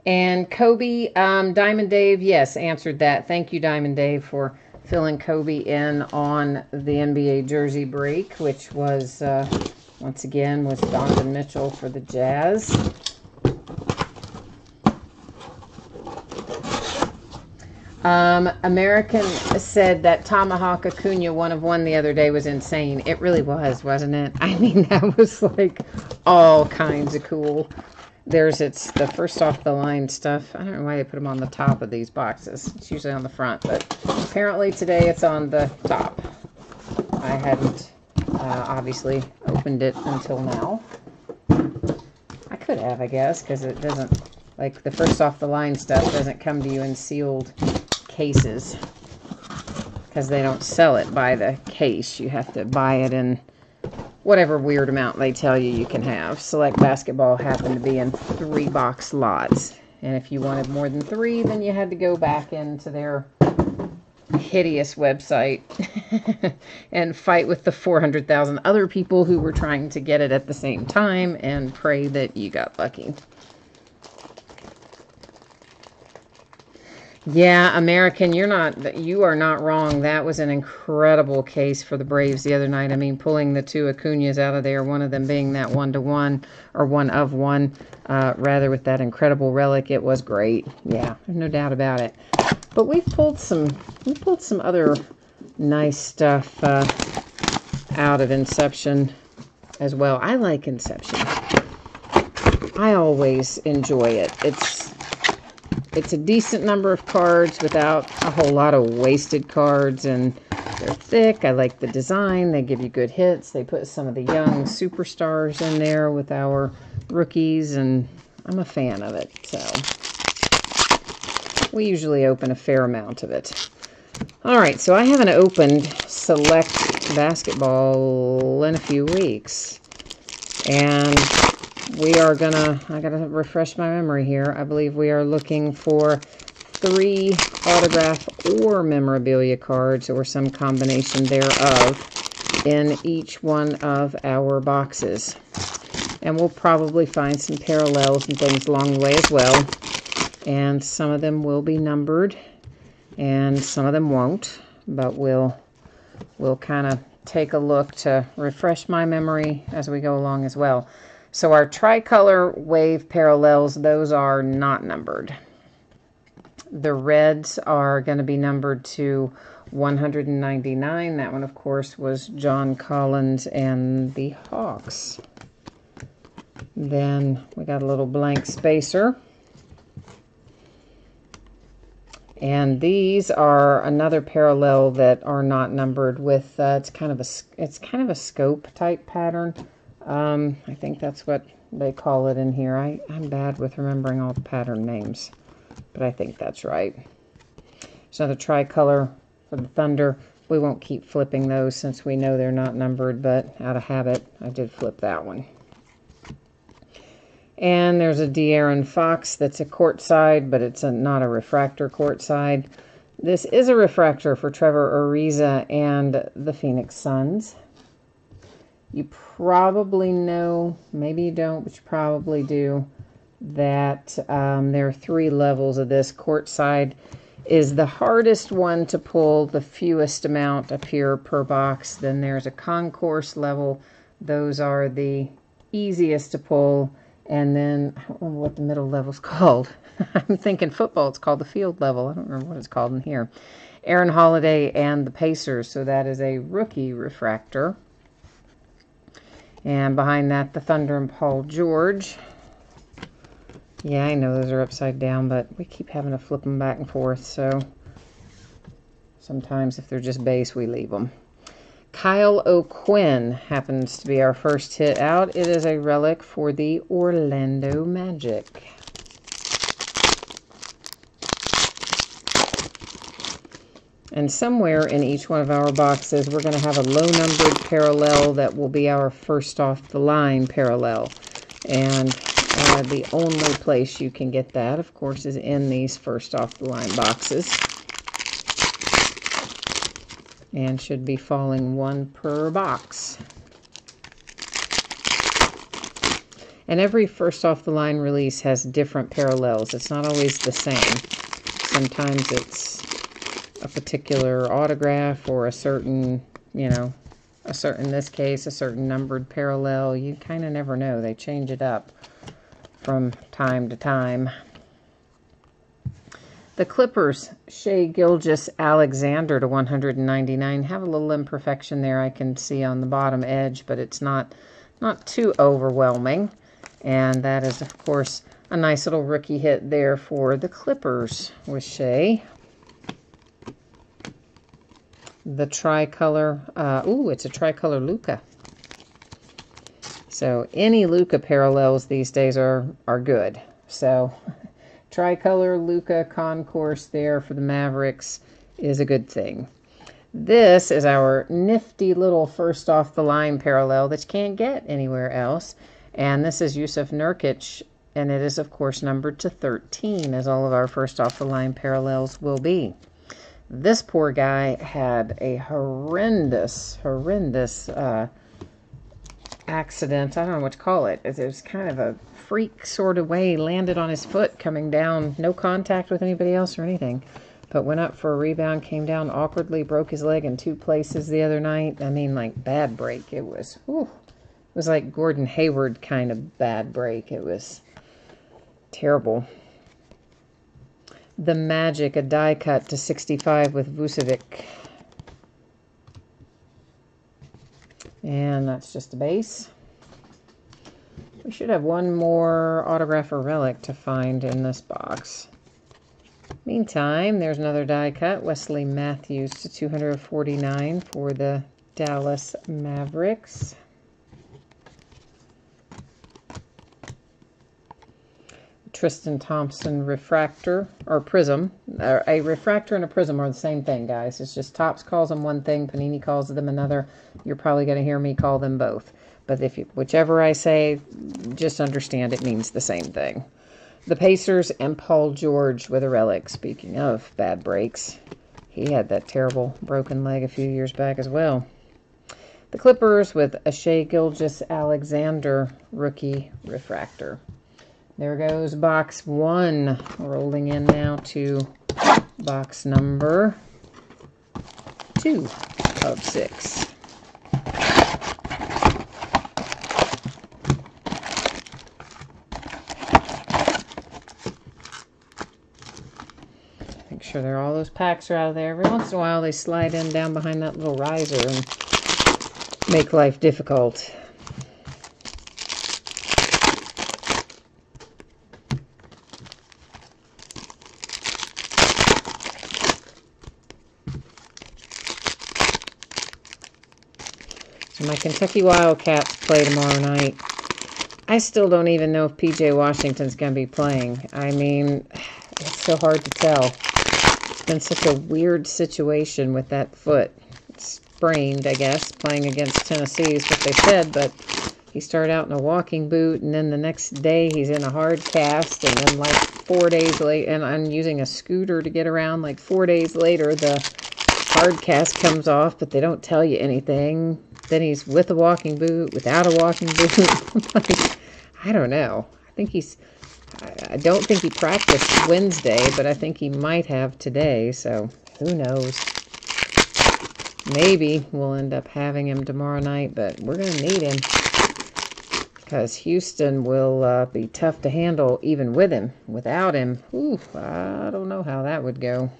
And Kobe, Diamond Dave, yes, answered that. Thank you, Diamond Dave, for filling Kobe in on the NBA jersey break, which was... once again, was Donovan Mitchell for the Jazz. American said that Tomahawk Acuna 1-of-1 the other day was insane. It really was, wasn't it? I mean, that was like all kinds of cool. It's the first off the line stuff. I don't know why they put them on the top of these boxes. It's usually on the front, but apparently today it's on the top. I hadn't obviously opened it until now. I could have, I guess, because it doesn't, like the first off the line stuff doesn't come to you in sealed cases because they don't sell it by the case. You have to buy it in whatever weird amount they tell you can have. Select Basketball happened to be in 3-box lots, and if you wanted more than 3, then you had to go back into their hideous website and fight with the 400,000 other people who were trying to get it at the same time and pray that you got lucky. Yeah, American, you are not wrong. That was an incredible case for the Braves the other night. I mean, pulling the 2 Acuñas out of there, one of them being that 1-to-1 or 1-of-1, rather with that incredible relic. It was great. Yeah, there's no doubt about it. But we pulled some other nice stuff out of Inception as well. I like Inception. I always enjoy it. It's a decent number of cards without a whole lot of wasted cards, and they're thick. I like the design. They give you good hits. They put some of the young superstars in there with our rookies, and I'm a fan of it. So we usually open a fair amount of it. All right, so I haven't opened Select Basketball in a few weeks, and we are I gotta refresh my memory here. I believe we are looking for 3 autograph or memorabilia cards or some combination thereof in each one of our boxes. And we'll probably find some parallels and things along the way as well. And some of them will be numbered and some of them won't, but we'll kind of take a look to refresh my memory as we go along as well. So our tricolor wave parallels, those are not numbered. The reds are going to be numbered to 199. That one, of course, was John Collins and the Hawks. Then we got a little blank spacer. And these are another parallel that are not numbered with, it's kind of a scope type pattern. I think that's what they call it in here. I'm bad with remembering all the pattern names, but I think that's right. There's another tricolor for the Thunder. We won't keep flipping those since we know they're not numbered, but out of habit, I did flip that one. And there's a De'Aaron Fox that's a courtside, but it's not a refractor courtside. This is a refractor for Trevor Ariza and the Phoenix Suns. You probably know, maybe you don't, but you probably do. that there are 3 levels of this. Courtside is the hardest one to pull, the fewest amount appear per box. Then there's a concourse level. Those are the easiest to pull. And then, I don't remember what the middle level's called. I'm thinking football, it's called the field level. I don't remember what it's called in here. Aaron Holiday and the Pacers, so that is a rookie refractor. And behind that, the Thunder and Paul George. Yeah, I know those are upside down, but we keep having to flip them back and forth, so sometimes if they're just base, we leave them. Kyle O'Quinn happens to be our first hit out. It is a relic for the Orlando Magic. And somewhere in each one of our boxes, we're going to have a low-numbered parallel that will be our first-off-the-line parallel. And the only place you can get that, of course, is in these first-off-the-line boxes. And should be falling 1 per box. And every first-off-the-line release has different parallels. It's not always the same. Sometimes it's a particular autograph or a certain, you know, in this case, a certain numbered parallel. You kind of never know. They change it up from time to time. The Clippers, Shai Gilgeous-Alexander to 199. Have a little imperfection there I can see on the bottom edge, but it's not too overwhelming. And that is, of course, a nice little rookie hit there for the Clippers with Shai. The tricolor, it's a tricolor Luka. So any Luka parallels these days are good. So tricolor Luka concourse there for the Mavericks is a good thing. This is our nifty little first off the line parallel that you can't get anywhere else. And this is Jusuf Nurkic, and it is of course numbered to 13, as all of our first off the line parallels will be. This poor guy had a horrendous accident. I don't know what to call it. It was kind of a freak sort of way. He landed on his foot coming down. No contact with anybody else or anything. But went up for a rebound, came down awkwardly, broke his leg in 2 places the other night. I mean, like, bad break. It was like Gordon Hayward kind of bad break. It was terrible. The Magic, a die cut to 65 with Vucevic. And that's just a base. We should have one more autograph or relic to find in this box. Meantime, there's another die cut. Wesley Matthews to 249 for the Dallas Mavericks. Tristan Thompson refractor, or prism. A refractor and a prism are the same thing, guys. It's just Topps calls them one thing, Panini calls them another. You're probably going to hear me call them both. But whichever I say, just understand it means the same thing. The Pacers and Paul George with a relic. Speaking of bad breaks, he had that terrible broken leg a few years back as well. The Clippers with a Shai Gilgeous-Alexander rookie refractor. There goes box 1. Rolling in now to box number 2 of 6. Make sure there all those packs are out of there. Every once in a while they slide in down behind that little riser and make life difficult. My Kentucky Wildcats play tomorrow night. I still don't even know if P.J. Washington's going to be playing. I mean, it's so hard to tell. It's been such a weird situation with that foot. It's sprained, I guess, playing against Tennessee is what they said, but he started out in a walking boot, and then the next day he's in a hard cast, and then like 4 days later, and I'm using a scooter to get around, like 4 days later, the hard cast comes off, but they don't tell you anything. Then he's with a walking boot, without a walking boot. Like, I don't know. I think he's I don't think he practiced Wednesday, but I think he might have today, so who knows. Maybe we'll end up having him tomorrow night, but we're going to need him because Houston will be tough to handle even with him. Without him, oof, I don't know how that would go.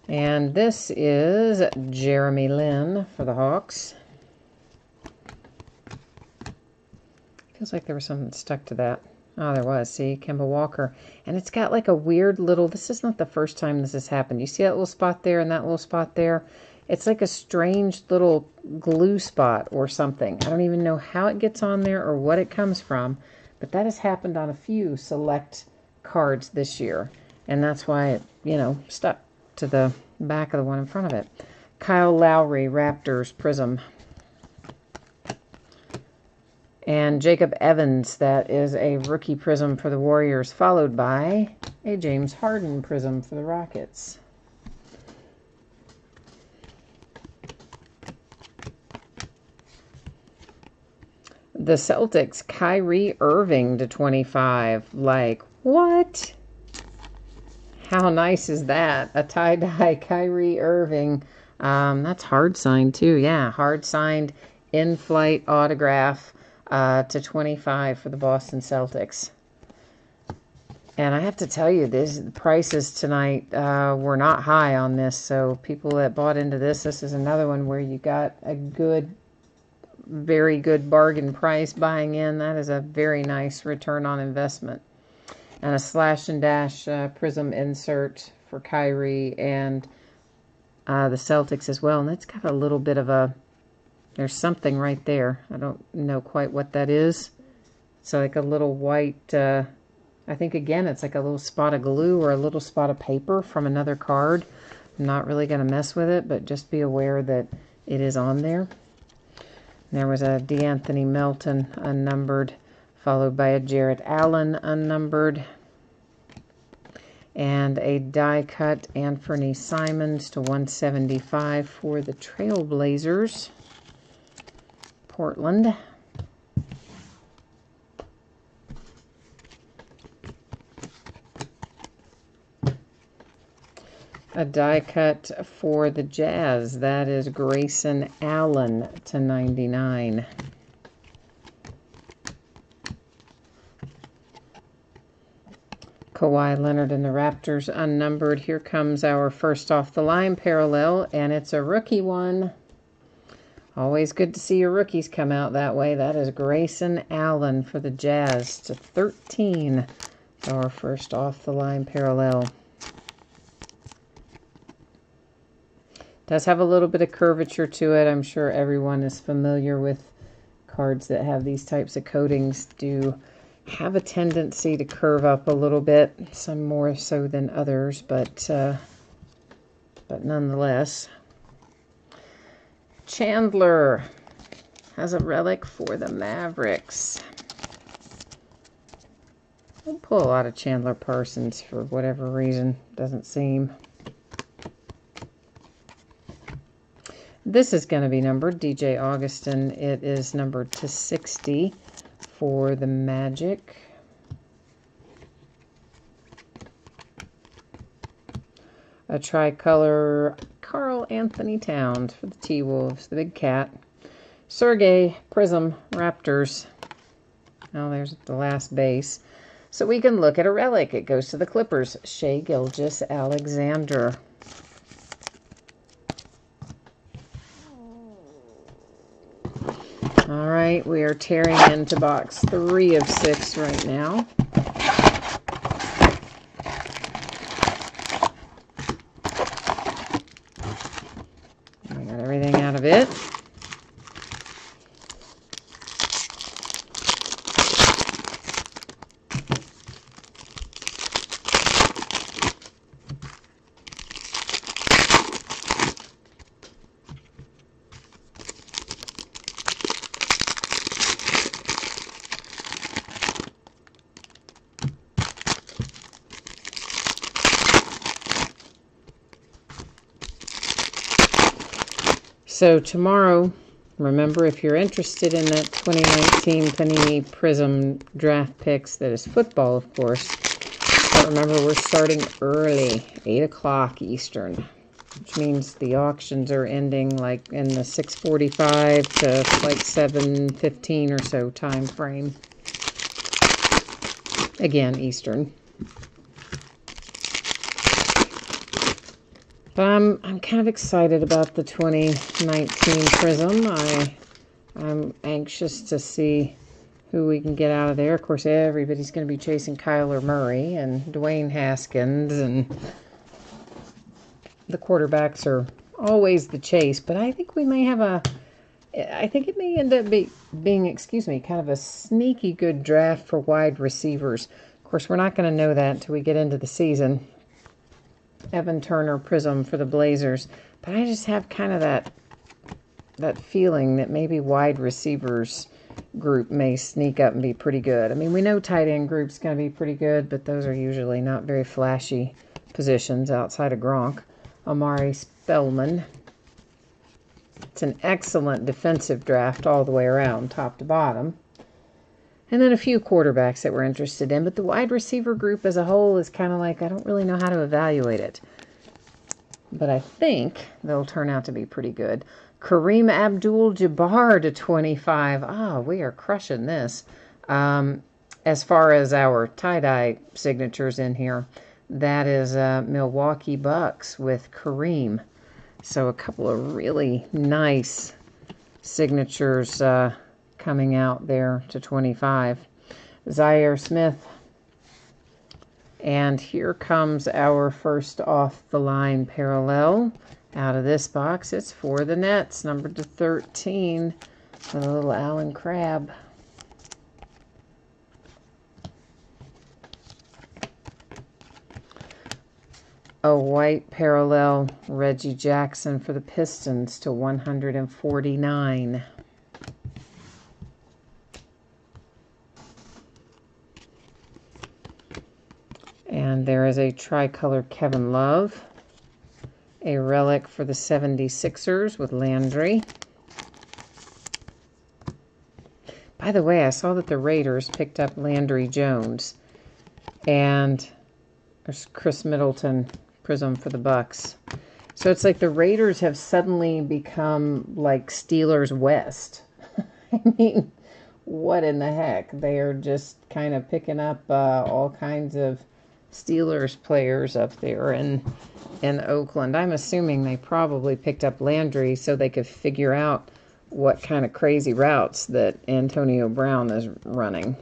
And this is Jeremy Lin for the Hawks. Feels like there was something stuck to that. Oh, there was. See, Kemba Walker. And it's got like a weird little... This is not the first time this has happened. You see that little spot there and that little spot there? It's like a strange little glue spot or something. I don't even know how it gets on there or what it comes from. But that has happened on a few select cards this year. And that's why it, you know, stuck to the back of the one in front of it. Kyle Lowry, Raptors, Prism. And Jacob Evans, that is a rookie prism for the Warriors, followed by a James Harden prism for the Rockets. The Celtics, Kyrie Irving to 25. Like, what? How nice is that? A tie-dye Kyrie Irving. That's hard signed too. Yeah, hard signed in-flight autograph. To 25 for the Boston Celtics. And I have to tell you, the prices tonight were not high on this. So people that bought into this is another one where you got a good, very good bargain price buying in. That is a very nice return on investment. And a slash and dash prism insert for Kyrie and the Celtics as well. And it's got a little bit of a... There's something right there. I don't know quite what that is. So like a little white, I think again it's like a little spot of glue or a little spot of paper from another card. I'm not really going to mess with it, but just be aware that it is on there. There was a DeAnthony Melton unnumbered, followed by a Jarrett Allen unnumbered. And a die cut Anthony Simons to 175 for the Trailblazers. Portland. A die cut for the Jazz. That is Grayson Allen to 99. Kawhi Leonard and the Raptors unnumbered. Here comes our first off the line parallel, and it's a rookie one. Always good to see your rookies come out that way. That is Grayson Allen for the Jazz to 13. Our first off-the-line parallel. Does have a little bit of curvature to it. I'm sure everyone is familiar with cards that have these types of coatings. Do have a tendency to curve up a little bit. Some more so than others, but nonetheless. Chandler has a relic for the Mavericks. I'll pull a lot of Chandler Parsons for whatever reason. Doesn't seem. This is going to be numbered. DJ Augustin. It is numbered to 60 for the Magic. A tricolor Karl Anthony Towns for the T-Wolves, the big cat. Sergey Prism Raptors. Now there's the last base. So we can look at a relic. It goes to the Clippers. Shai Gilgeous-Alexander. All right, we are tearing into box 3 of 6 right now. I got everything out of it. So tomorrow Remember, if you're interested in that 2019 Panini Prism draft picks, that is football, of course. But remember, we're starting early, 8 o'clock Eastern, which means the auctions are ending like in the 6:45 to like 7:15 or so time frame. Again, Eastern. But I'm kind of excited about the 2019 Prism. I'm anxious to see who we can get out of there. Of course, everybody's going to be chasing Kyler Murray and Dwayne Haskins, and the quarterbacks are always the chase. But I think we may have I think it may end up being, excuse me, kind of a sneaky good draft for wide receivers. Of course, we're not going to know that until we get into the season. Evan Turner Prism for the Blazers. But I just have kind of that feeling that maybe wide receivers group may sneak up and be pretty good. I mean, we know tight end group's going to be pretty good, but those are usually not very flashy positions outside of Gronk. Amari Spellman. It's an excellent defensive draft all the way around, top to bottom. And then a few quarterbacks that we're interested in. But the wide receiver group as a whole is kind of like, I don't really know how to evaluate it. But I think they'll turn out to be pretty good. Kareem Abdul-Jabbar to 25. Ah, we are crushing this. As far as our tie-dye signatures in here, that is Milwaukee Bucks with Kareem. So a couple of really nice signatures coming out there to 25. Zaire Smith. And here comes our first off-the-line parallel out of this box. It's for the Nets, numbered to 13, a little Alan Crabb. A white parallel, Reggie Jackson for the Pistons to 149. And there is a tricolor Kevin Love. A relic for the 76ers with Landry. By the way, I saw that the Raiders picked up Landry Jones. And there's Chris Middleton Prism for the Bucks. So it's like the Raiders have suddenly become like Steelers West. I mean, what in the heck? They are just kind of picking up all kinds of Steelers players up there in Oakland. I'm assuming they probably picked up Landry so they could figure out what kind of crazy routes that Antonio Brown is running.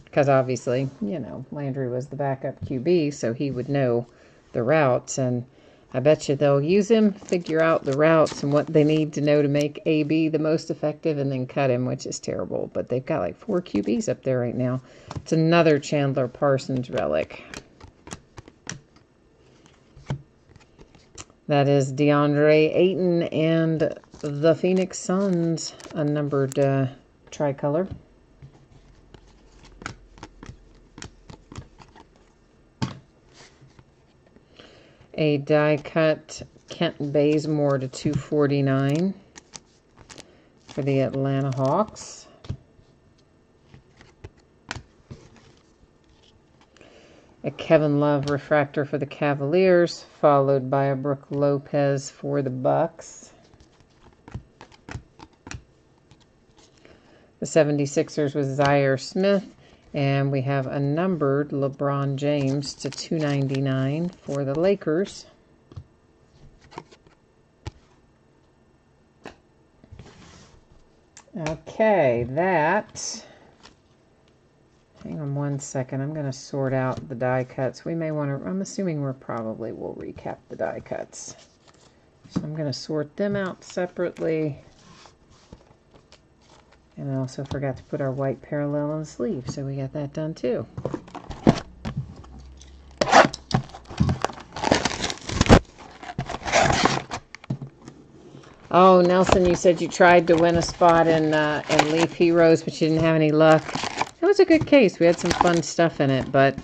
Because obviously, you know, Landry was the backup QB, so he would know the routes. And I bet you they'll use him, figure out the routes and what they need to know to make AB the most effective, and then cut him, which is terrible. But they've got like 4 QBs up there right now. It's another Chandler Parsons relic. That is DeAndre Ayton and the Phoenix Suns, unnumbered tricolor. A die-cut Kent Bazemore to 249 for the Atlanta Hawks. A Kevin Love refractor for the Cavaliers, followed by a Brook Lopez for the Bucks. The 76ers with Zaire Smith. And we have a numbered LeBron James to 299 for the Lakers. Okay, that... Hang on one second. I'm going to sort out the die cuts. We may want to... I'm assuming we'll recap the die cuts. So I'm going to sort them out separately. And I also forgot to put our white parallel on the sleeve, so we got that done too. Oh, Nelson, you said you tried to win a spot in Leaf Heroes, but you didn't have any luck. It was a good case. We had some fun stuff in it, but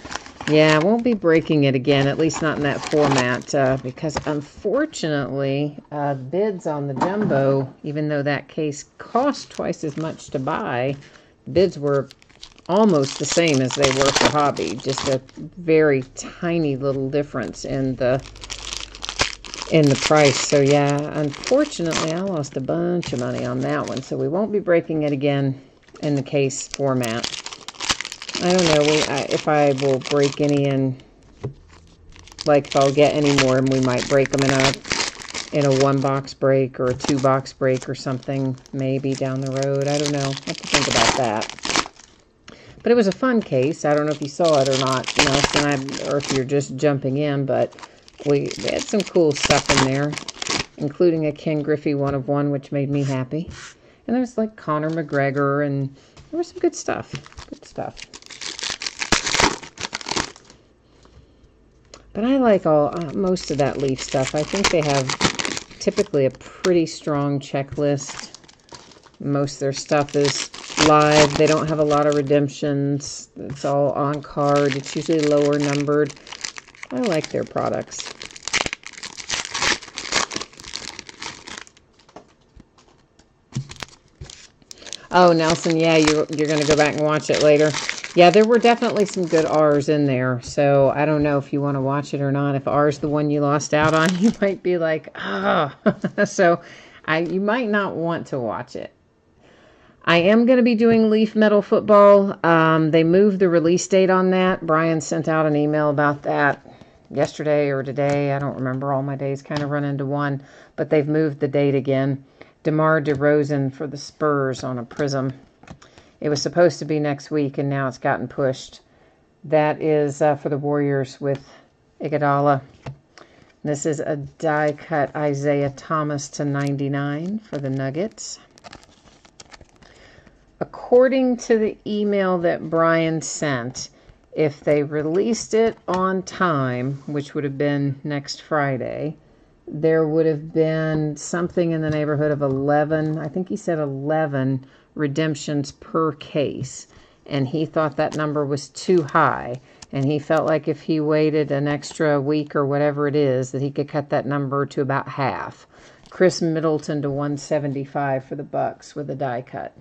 Yeah, I won't be breaking it again, at least not in that format, because unfortunately, bids on the jumbo, even though that case cost twice as much to buy, bids were almost the same as they were for hobby. Just a very tiny little difference in the price. So yeah, unfortunately, I lost a bunch of money on that one. So we won't be breaking it again in the case format. I don't know if I will break any in, like if I'll get any more, and we might break them in a 1-box break or a 2-box break or something, maybe down the road. I don't know. I'll have to think about that. But it was a fun case. I don't know if you saw it or not, Nelson, or if you're just jumping in, but we had some cool stuff in there, including a Ken Griffey 1-of-1, which made me happy. And there was like Conor McGregor, and there was some good stuff. Good stuff. But I like most of that Leaf stuff. I think they have typically a pretty strong checklist. Most of their stuff is live. They don't have a lot of redemptions. It's all on card. It's usually lower numbered. I like their products. Oh, Nelson, yeah, you're going to go back and watch it later. Yeah, there were definitely some good R's in there, so I don't know if you want to watch it or not. If R's the one you lost out on, you might be like, oh. So you might not want to watch it. I am going to be doing Leaf Metal Football. They moved the release date on that. Brian sent out an email about that yesterday or today. I don't remember. All my days kind of run into one, but they've moved the date again. DeMar DeRozan for the Spurs on a Prism. It was supposed to be next week, and now it's gotten pushed. That is for the Warriors with Iguodala. This is a die-cut Isaiah Thomas to 99 for the Nuggets. According to the email that Brian sent, if they released it on time, which would have been next Friday, there would have been something in the neighborhood of 11, I think he said 11 redemptions per case, and he thought that number was too high, and he felt like if he waited an extra week or whatever it is, that he could cut that number to about half. Chris Middleton to 175 for the Bucks with a die cut.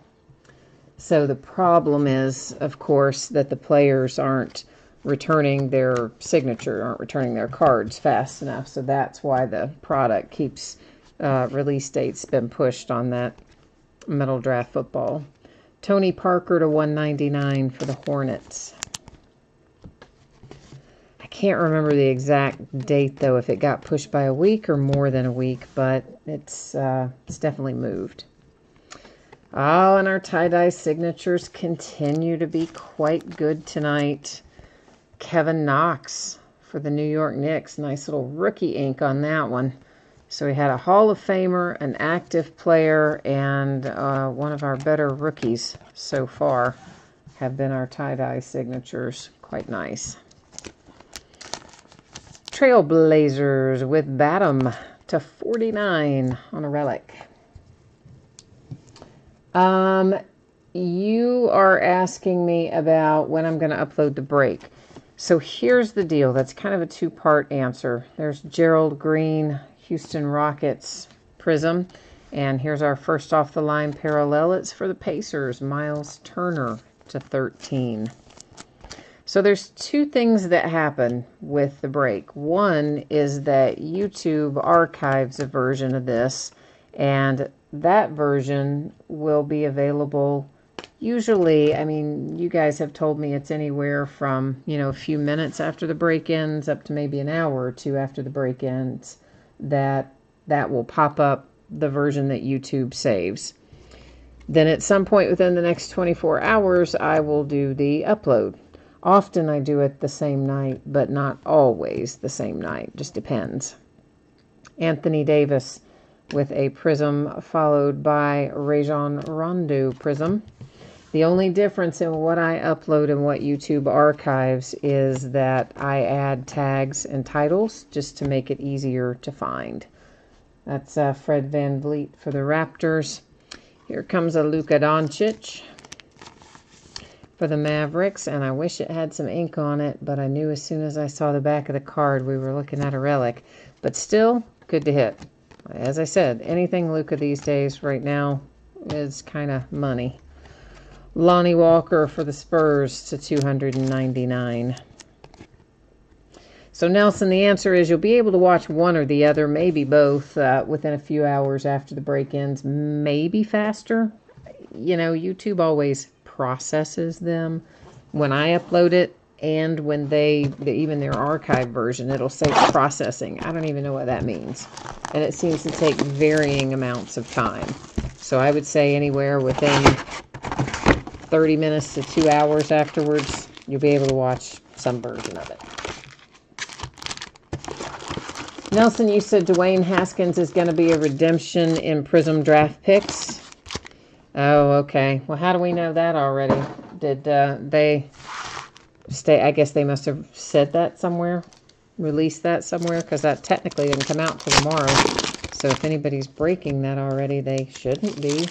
So the problem is, of course, that the players aren't returning their signature, aren't returning their cards fast enough, so that's why the product keeps release dates been pushed on that Metal Draft Football. Tony Parker to 199 for the Hornets. I can't remember the exact date, though, if it got pushed by a week or more than a week, but it's definitely moved. Oh, and our tie-dye signatures continue to be quite good tonight. Kevin Knox for the New York Knicks. Nice little rookie ink on that one. So we had a Hall of Famer, an active player, and one of our better rookies so far have been our tie-dye signatures. Quite nice. Trailblazers with Batum to 49 on a relic. You are asking me about when I'm going to upload the break. So here's the deal. That's kind of a two-part answer. There's Gerald Green, Houston Rockets Prism. And here's our first off-the-line parallel. It's for the Pacers, Miles Turner to 13. So there's two things that happen with the break. One is that YouTube archives a version of this, and that version will be available usually. I mean, you guys have told me it's anywhere from, a few minutes after the break ends up to maybe an hour or two after the break ends that will pop up the version that YouTube saves. Then at some point within the next 24 hours, I will do the upload. Often I do it the same night, but not always the same night. Just depends. Anthony Davis with a Prism followed by Rajon Rondo Prism. The only difference in what I upload and what YouTube archives is that I add tags and titles just to make it easier to find. That's Fred VanVleet for the Raptors. Here comes a Luka Doncic for the Mavericks, and I wish it had some ink on it, but I knew as soon as I saw the back of the card we were looking at a relic. But still, good to hit. As I said, anything Luka these days right now is kind of money. Lonnie Walker for the Spurs to 299. So Nelson, the answer is you'll be able to watch one or the other, maybe both, within a few hours after the break ends, maybe faster. You know, YouTube always processes them. When I upload it and when even their archive version, it'll say processing. I don't even know what that means. And it seems to take varying amounts of time. So I would say anywhere within 30 minutes to 2 hours afterwards, you'll be able to watch some version of it. Nelson, you said Dwayne Haskins is going to be a redemption in Prism Draft Picks. Oh, okay. Well, how do we know that already? Did they stay? I guess they must have said that somewhere, released that somewhere, because that technically didn't come out till tomorrow. So if anybody's breaking that already, they shouldn't be.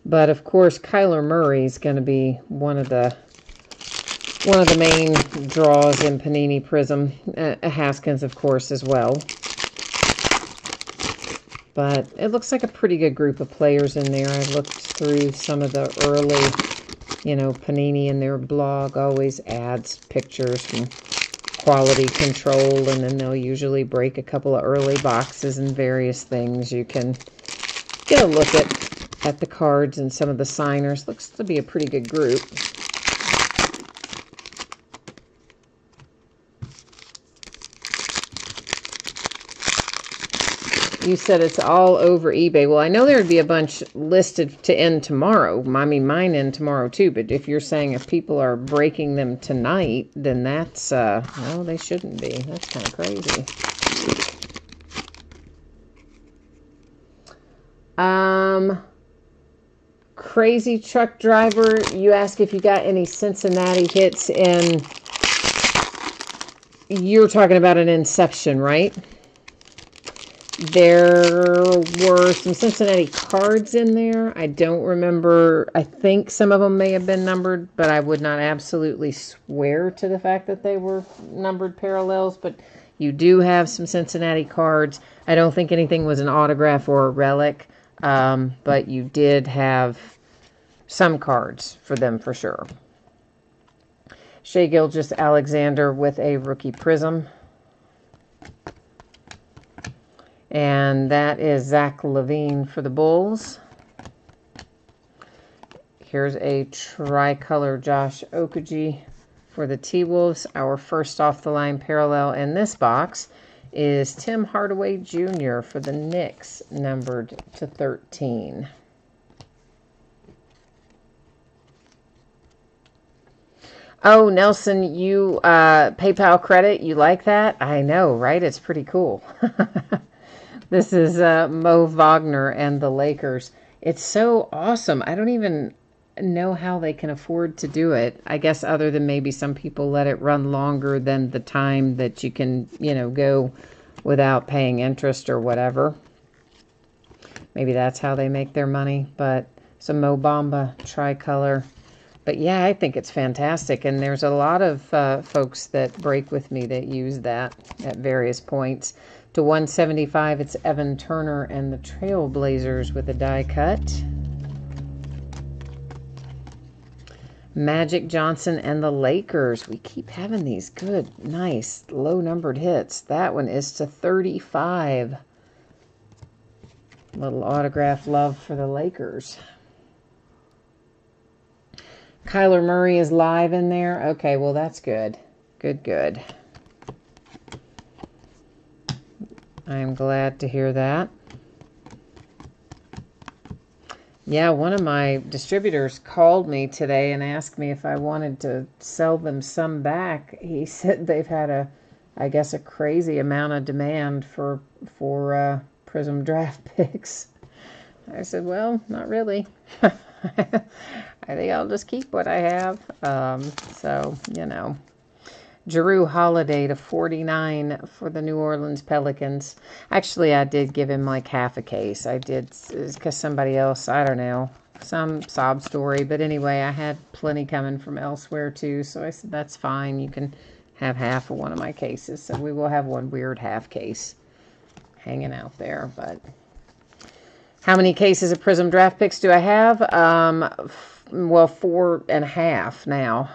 But of course, Kyler Murray is going to be one of the main draws in Panini Prism. Haskins, of course, as well. But it looks like a pretty good group of players in there. I looked through some of the early, you know, Panini in their blog always adds pictures from quality control, and then they'll usually break a couple of early boxes and various things. You can get a look at the cards and some of the signers. Looks to be a pretty good group. You said it's all over eBay. Well, I know there would be a bunch listed to end tomorrow. I mean, mine end tomorrow too. But if you're saying if people are breaking them tonight, then that's, no, they shouldn't be. That's kind of crazy. Crazy Truck Driver, you ask if you got any Cincinnati hits in, you're talking about an Inception, right? There were some Cincinnati cards in there. I don't remember. I think some of them may have been numbered, but I would not absolutely swear to the fact that they were numbered parallels. But you do have some Cincinnati cards. I don't think anything was an autograph or a relic, but you did have some cards for them for sure. Shai Gilgeous-Alexander with a rookie prism. And that is Zach LaVine for the Bulls. Here's a tricolor Josh Okogie for the T-Wolves. Our first off-the-line parallel in this box is Tim Hardaway Jr. for the Knicks, numbered to 13. Oh, Nelson, you PayPal credit, you like that? I know, right? It's pretty cool. This is Mo Wagner and the Lakers. It's so awesome. I don't even know how they can afford to do it. I guess other than maybe some people let it run longer than the time that you can, you know, go without paying interest or whatever. Maybe that's how they make their money. But some Mo Bamba tricolor. But yeah, I think it's fantastic. And there's a lot of folks that break with me that use that at various points. To 175, it's Evan Turner and the Trailblazers with a die cut. Magic Johnson and the Lakers. We keep having these good, nice, low-numbered hits. That one is to 35. Little autograph love for the Lakers. Kyler Murray is live in there. Okay, well, that's good. Good, good. I am glad to hear that. Yeah, one of my distributors called me today and asked me if I wanted to sell them some back. He said they've had I guess a crazy amount of demand for Prism Draft Picks. I said, well, not really. I think I'll just keep what I have. So, you know. Jrue Holiday to 49 for the New Orleans Pelicans. Actually, I did give him like half a case. I did, because somebody else, I don't know, some sob story. But anyway, I had plenty coming from elsewhere too. So I said, that's fine. You can have half of one of my cases. So we will have one weird half case hanging out there. But how many cases of Prism Draft Picks do I have? Well, 4.5 now.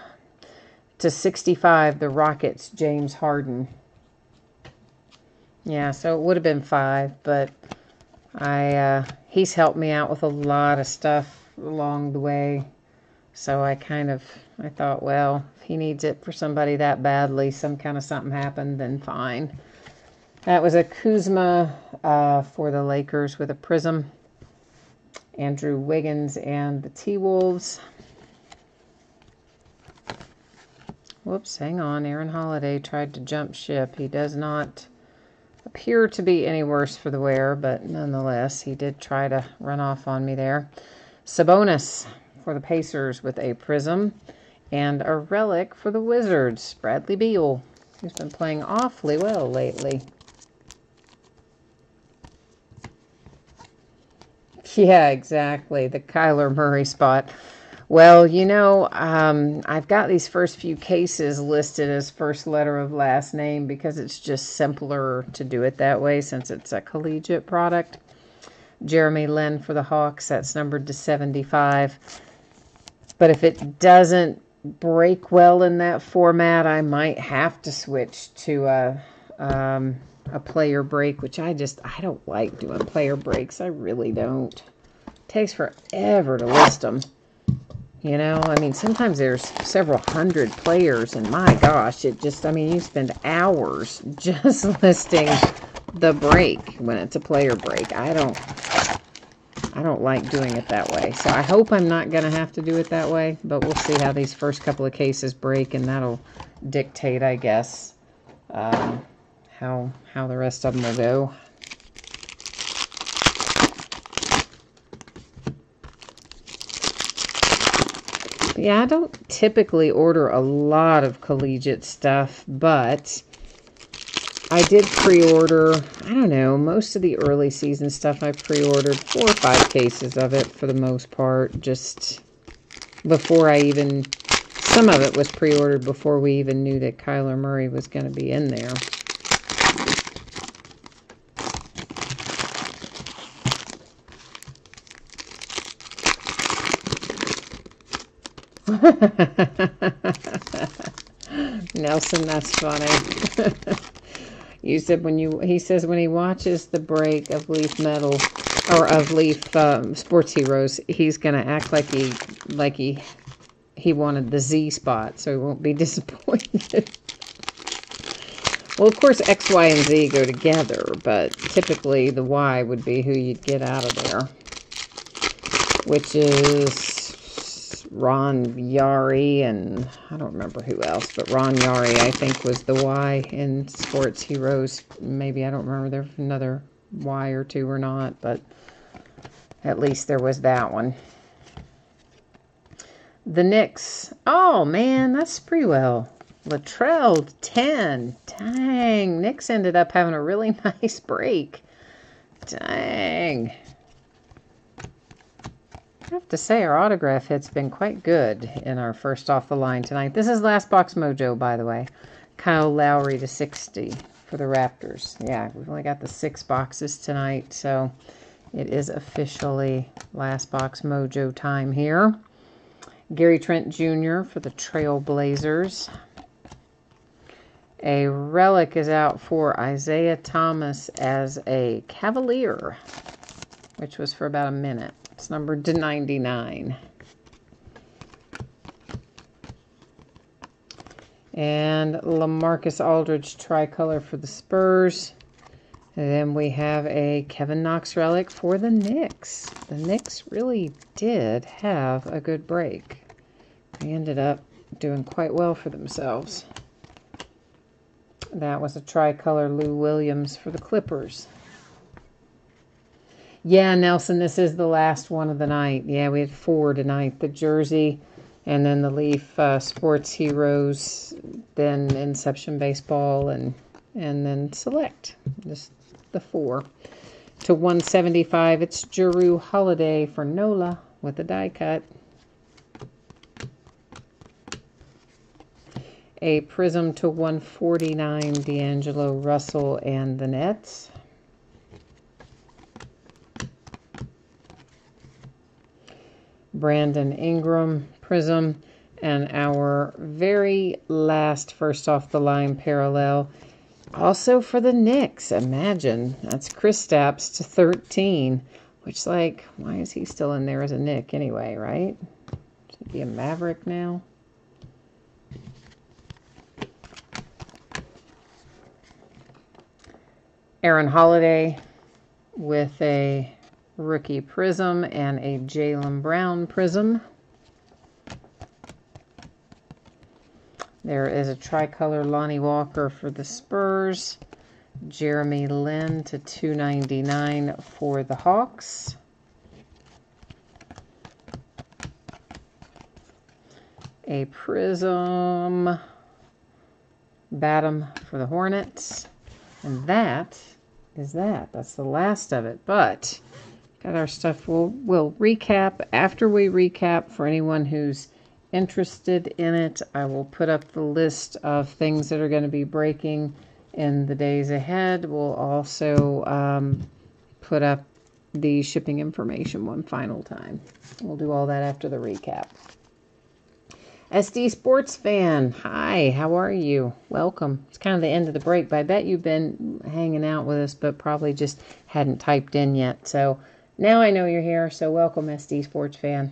To 65, the Rockets, James Harden. Yeah, so it would have been 5, but he's helped me out with a lot of stuff along the way. So I thought, well, if he needs it for somebody that badly, some kind of something happened, then fine. That was a Kuzma for the Lakers with a Prism. Andrew Wiggins and the T-Wolves. Whoops, hang on. Aaron Holiday tried to jump ship. He does not appear to be any worse for the wear, but nonetheless, he did try to run off on me there. Sabonis for the Pacers with a Prism. And a relic for the Wizards, Bradley Beal, who's been playing awfully well lately. Yeah, exactly. The Kyler Murray spot. Well, you know, I've got these first few cases listed as first letter of last name because it's just simpler to do it that way since it's a collegiate product. Jeremy Lin for the Hawks, that's numbered to 75. But if it doesn't break well in that format, I might have to switch to a player break, which I don't like doing player breaks. I really don't. It takes forever to list them. You know, I mean, sometimes there's several hundred players, and my gosh, you spend hours just listing the break when it's a player break. I don't like doing it that way. So I hope I'm not going to have to do it that way, but we'll see how these first couple of cases break, and that'll dictate, I guess, how the rest of them will go. Yeah, I don't typically order a lot of collegiate stuff, but I did pre-order, I don't know, most of the early season stuff I pre-ordered, 4 or 5 cases of it for the most part, just before some of it was pre-ordered before we even knew that Kyler Murray was going to be in there. Nelson, that's funny. You said he says when he watches the break of Leaf Metal or of Leaf Sports Heroes, he's gonna act like he wanted the Z spot, so he won't be disappointed. Well, of course, X, Y, and Z go together, but typically the Y would be who you'd get out of there, which is Ron Yari, and I don't remember who else, but Ron Yari, I think, was the Y in Sports Heroes. Maybe, I don't remember, there's another Y or two or not, but at least there was that one. The Knicks. Oh, man, that's pretty well. Latrell, 10. Dang, Knicks ended up having a really nice break. Dang. I have to say, our autograph hit's been quite good in our first off the line tonight. This is Last Box Mojo, by the way. Kyle Lowry to 60 for the Raptors. Yeah, we've only got the 6 boxes tonight, so it is officially Last Box Mojo time here. Gary Trent Jr. for the Trail Blazers. A relic is out for Isaiah Thomas as a Cavalier, which was for about a minute. It's numbered to 99. And LaMarcus Aldridge tricolor for the Spurs. And then we have a Kevin Knox relic for the Knicks. The Knicks really did have a good break. They ended up doing quite well for themselves. That was a tricolor Lou Williams for the Clippers. Yeah, Nelson, this is the last one of the night. Yeah, we had 4 tonight. The jersey And then the Leaf Sports Heroes, then Inception Baseball, and then Select. Just the 4. To 175, it's Drew Holiday for NOLA with a die cut. A Prism to 149, D'Angelo Russell and the Nets. Brandon Ingram Prism, and our very last first off the line parallel, also for the Knicks. Imagine, that's Kristaps to 13, which, like, why is he still in there as a Knick anyway, right? Should be a Maverick now. Aaron Holiday with a rookie prism and a Jaylen Brown prism. There is a tricolor Lonnie Walker for the Spurs. Jeremy Lin to 299 for the Hawks. A prism Batum for the Hornets. And that is that. That's the last of it. But got our stuff. We'll recap. After we recap, for anyone who's interested in it, I will put up the list of things that are going to be breaking in the days ahead. We'll also put up the shipping information one final time. We'll do all that after the recap. SD Sports Fan, hi, how are you? Welcome. It's kind of the end of the break, but I bet you've been hanging out with us, but probably just hadn't typed in yet. So now I know you're here, so welcome, SD Sports Fan.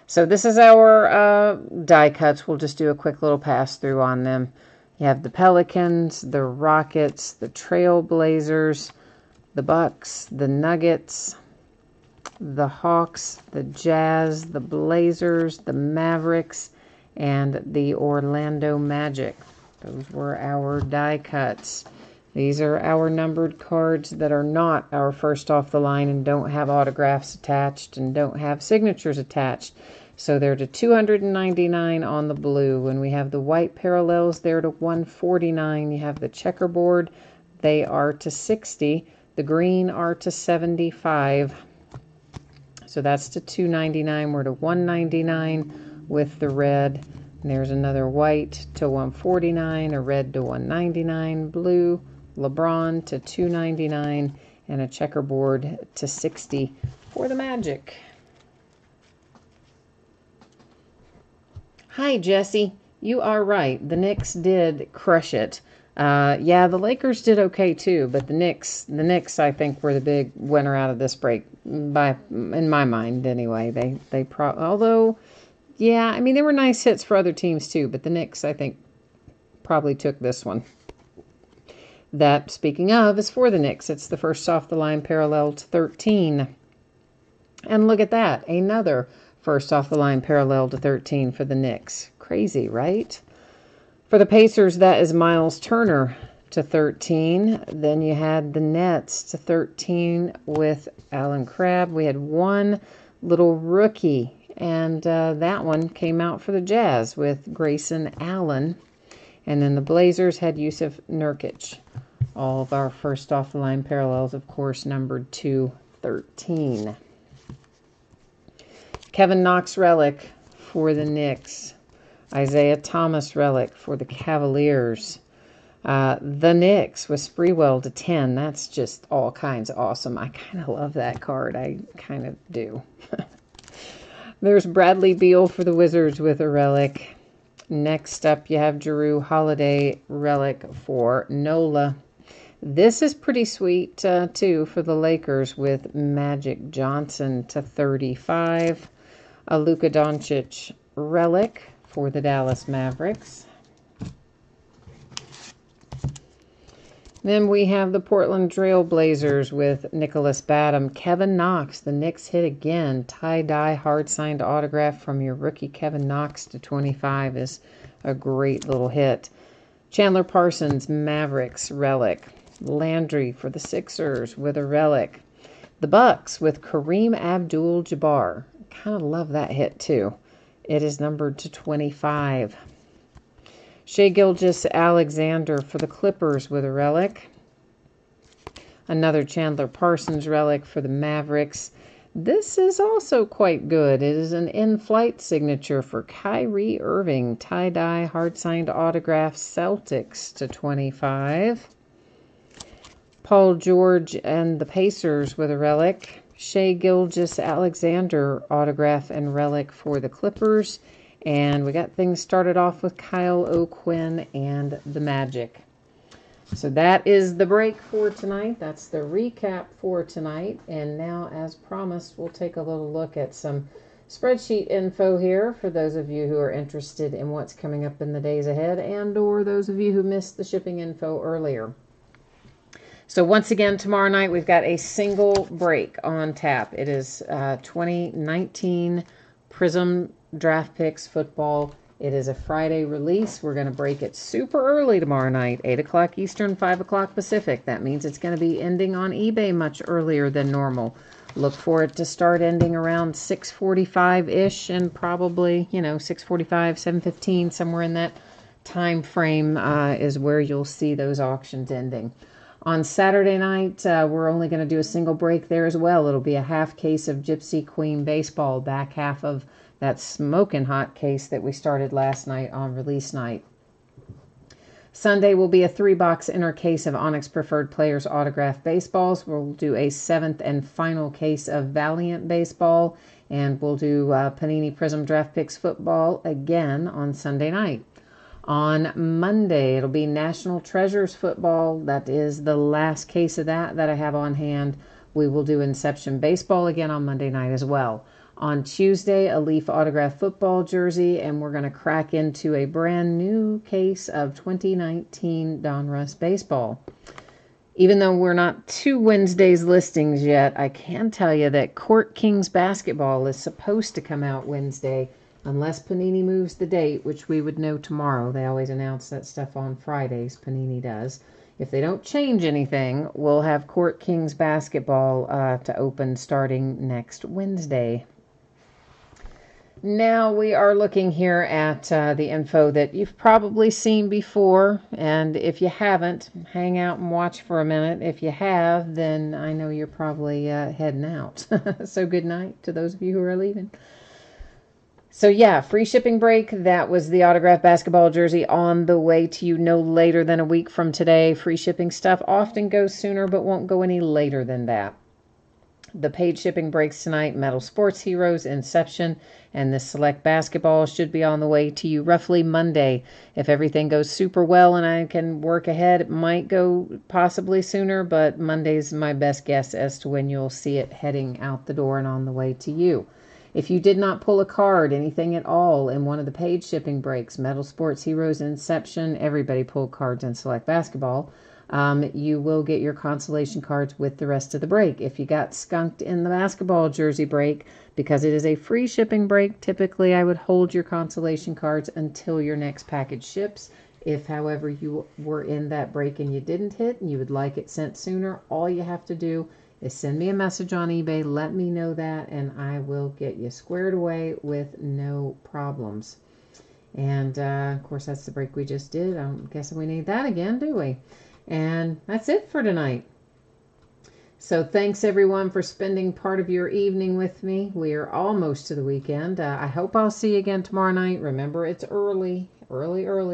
So this is our die cuts. We'll just do a quick little pass through on them. You have the Pelicans, the Rockets, the Trailblazers, the Bucks, the Nuggets, the Hawks, the Jazz, the Blazers, the Mavericks, and the Orlando Magic. Those were our die cuts. These are our numbered cards that are not our first off the line and don't have autographs attached and don't have signatures attached. So they're to 299 on the blue. When we have the white parallels, they're to 149. You have the checkerboard, they are to 60. The green are to 75. So that's to 299. We're to 199 with the red. And there's another white to 149, a red to 199, blue, LeBron to 299, and a checkerboard to 60 for the Magic. Hi, Jesse. You are right. The Knicks did crush it. Yeah, the Lakers did okay too, but the Knicks, I think, were the big winner out of this break, in my mind anyway. Although, yeah, I mean, there were nice hits for other teams too, but the Knicks, I think, probably took this one. That, speaking of, is for the Knicks. It's the first off the line parallel to 13. And look at that, another first off the line parallel to 13 for the Knicks. Crazy, right? For the Pacers, that is Miles Turner to 13. Then you had the Nets to 13 with Alan Crabb. We had one little rookie, and that one came out for the Jazz with Grayson Allen. And then the Blazers had Yusuf Nurkic. All of our first off the line parallels, of course, numbered to 13. Kevin Knox relic for the Knicks. Isaiah Thomas relic for the Cavaliers. The Knicks with Sprewell to 10. That's just all kinds of awesome. I kind of love that card. I kind of do. There's Bradley Beal for the Wizards with a relic. Next up, you have Drew Holiday relic for NOLA. This is pretty sweet, too, for the Lakers with Magic Johnson to 35. A Luka Doncic relic for the Dallas Mavericks. Then we have the Portland Trail Blazers with Nicholas Batum. Kevin Knox, the Knicks hit again. Tie-dye, hard-signed autograph from your rookie Kevin Knox to 25 is a great little hit. Chandler Parsons, Mavericks relic. Landry for the Sixers with a relic. The Bucks with Kareem Abdul-Jabbar. Kind of love that hit too. It is numbered to 25. Shai Gilgeous-Alexander for the Clippers with a relic. Another Chandler Parsons relic for the Mavericks. This is also quite good. It is an in-flight signature for Kyrie Irving. Tie-dye, hard-signed autograph, Celtics to 25. Paul George and the Pacers with a relic. Shai Gilgeous-Alexander autograph and relic for the Clippers. And we got things started off with Kyle O'Quinn and the Magic. So that is the break for tonight. That's the recap for tonight. And now, as promised, we'll take a little look at some spreadsheet info here for those of you who are interested in what's coming up in the days ahead, and or those of you who missed the shipping info earlier. So once again, tomorrow night we've got a single break on tap. It is 2019 Prism Draft Picks Football. It is a Friday release. We're going to break it super early tomorrow night, 8 o'clock Eastern, 5 o'clock Pacific. That means it's going to be ending on eBay much earlier than normal. Look for it to start ending around 6:45-ish, and probably, 6:45, 7:15, somewhere in that time frame is where you'll see those auctions ending. On Saturday night, we're only going to do a single break there as well. It'll be a half case of Gypsy Queen Baseball, back half of that smoking hot case that we started last night on release night. Sunday will be a 3-box inner case of Onyx Preferred Players autographed baseballs. We'll do a 7th and final case of Valiant Baseball, and we'll do Panini Prism Draft Picks Football again on Sunday night. On Monday, it'll be National Treasures Football. That is the last case of that I have on hand. We will do Inception Baseball again on Monday night as well. On Tuesday, a Leaf Autograph Football jersey, and we're going to crack into a brand new case of 2019 Donruss Baseball. Even though we're not to Wednesday's listings yet, I can tell you that Court Kings Basketball is supposed to come out Wednesday, unless Panini moves the date, which we would know tomorrow. They always announce that stuff on Fridays, Panini does. If they don't change anything, we'll have Court Kings Basketball to open starting next Wednesday. Now we are looking here at the info that you've probably seen before, and if you haven't, hang out and watch for a minute. If you have, then I know you're probably heading out. So good night to those of you who are leaving. So yeah, free shipping break. That was the autographed basketball jersey on the way to you no later than a week from today. Free shipping stuff often goes sooner, but won't go any later than that. The paid shipping breaks tonight, Metal Sports Heroes, Inception, and this select basketball should be on the way to you roughly Monday. If everything goes super well and I can work ahead, it might go possibly sooner, but Monday's my best guess as to when you'll see it heading out the door and on the way to you. If you did not pull a card, anything at all, in one of the paid shipping breaks, Metal Sports Heroes, Inception, everybody pulled cards in select basketball, you will get your consolation cards with the rest of the break. If you got skunked in the basketball jersey break, because it is a free shipping break, typically I would hold your consolation cards until your next package ships. If, however, you were in that break and you didn't hit and you would like it sent sooner, all you have to do is send me a message on eBay, let me know that, and I will get you squared away with no problems. And, of course, that's the break we just did. I'm guessing we need that again, do we? And that's it for tonight. So thanks, everyone, for spending part of your evening with me. We are almost to the weekend. I hope I'll see you again tomorrow night. Remember, it's early,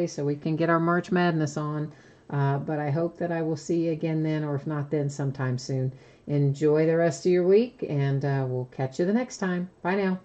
so we can get our March Madness on. But I hope that I will see you again then, or if not then, sometime soon. Enjoy the rest of your week, and we'll catch you the next time. Bye now.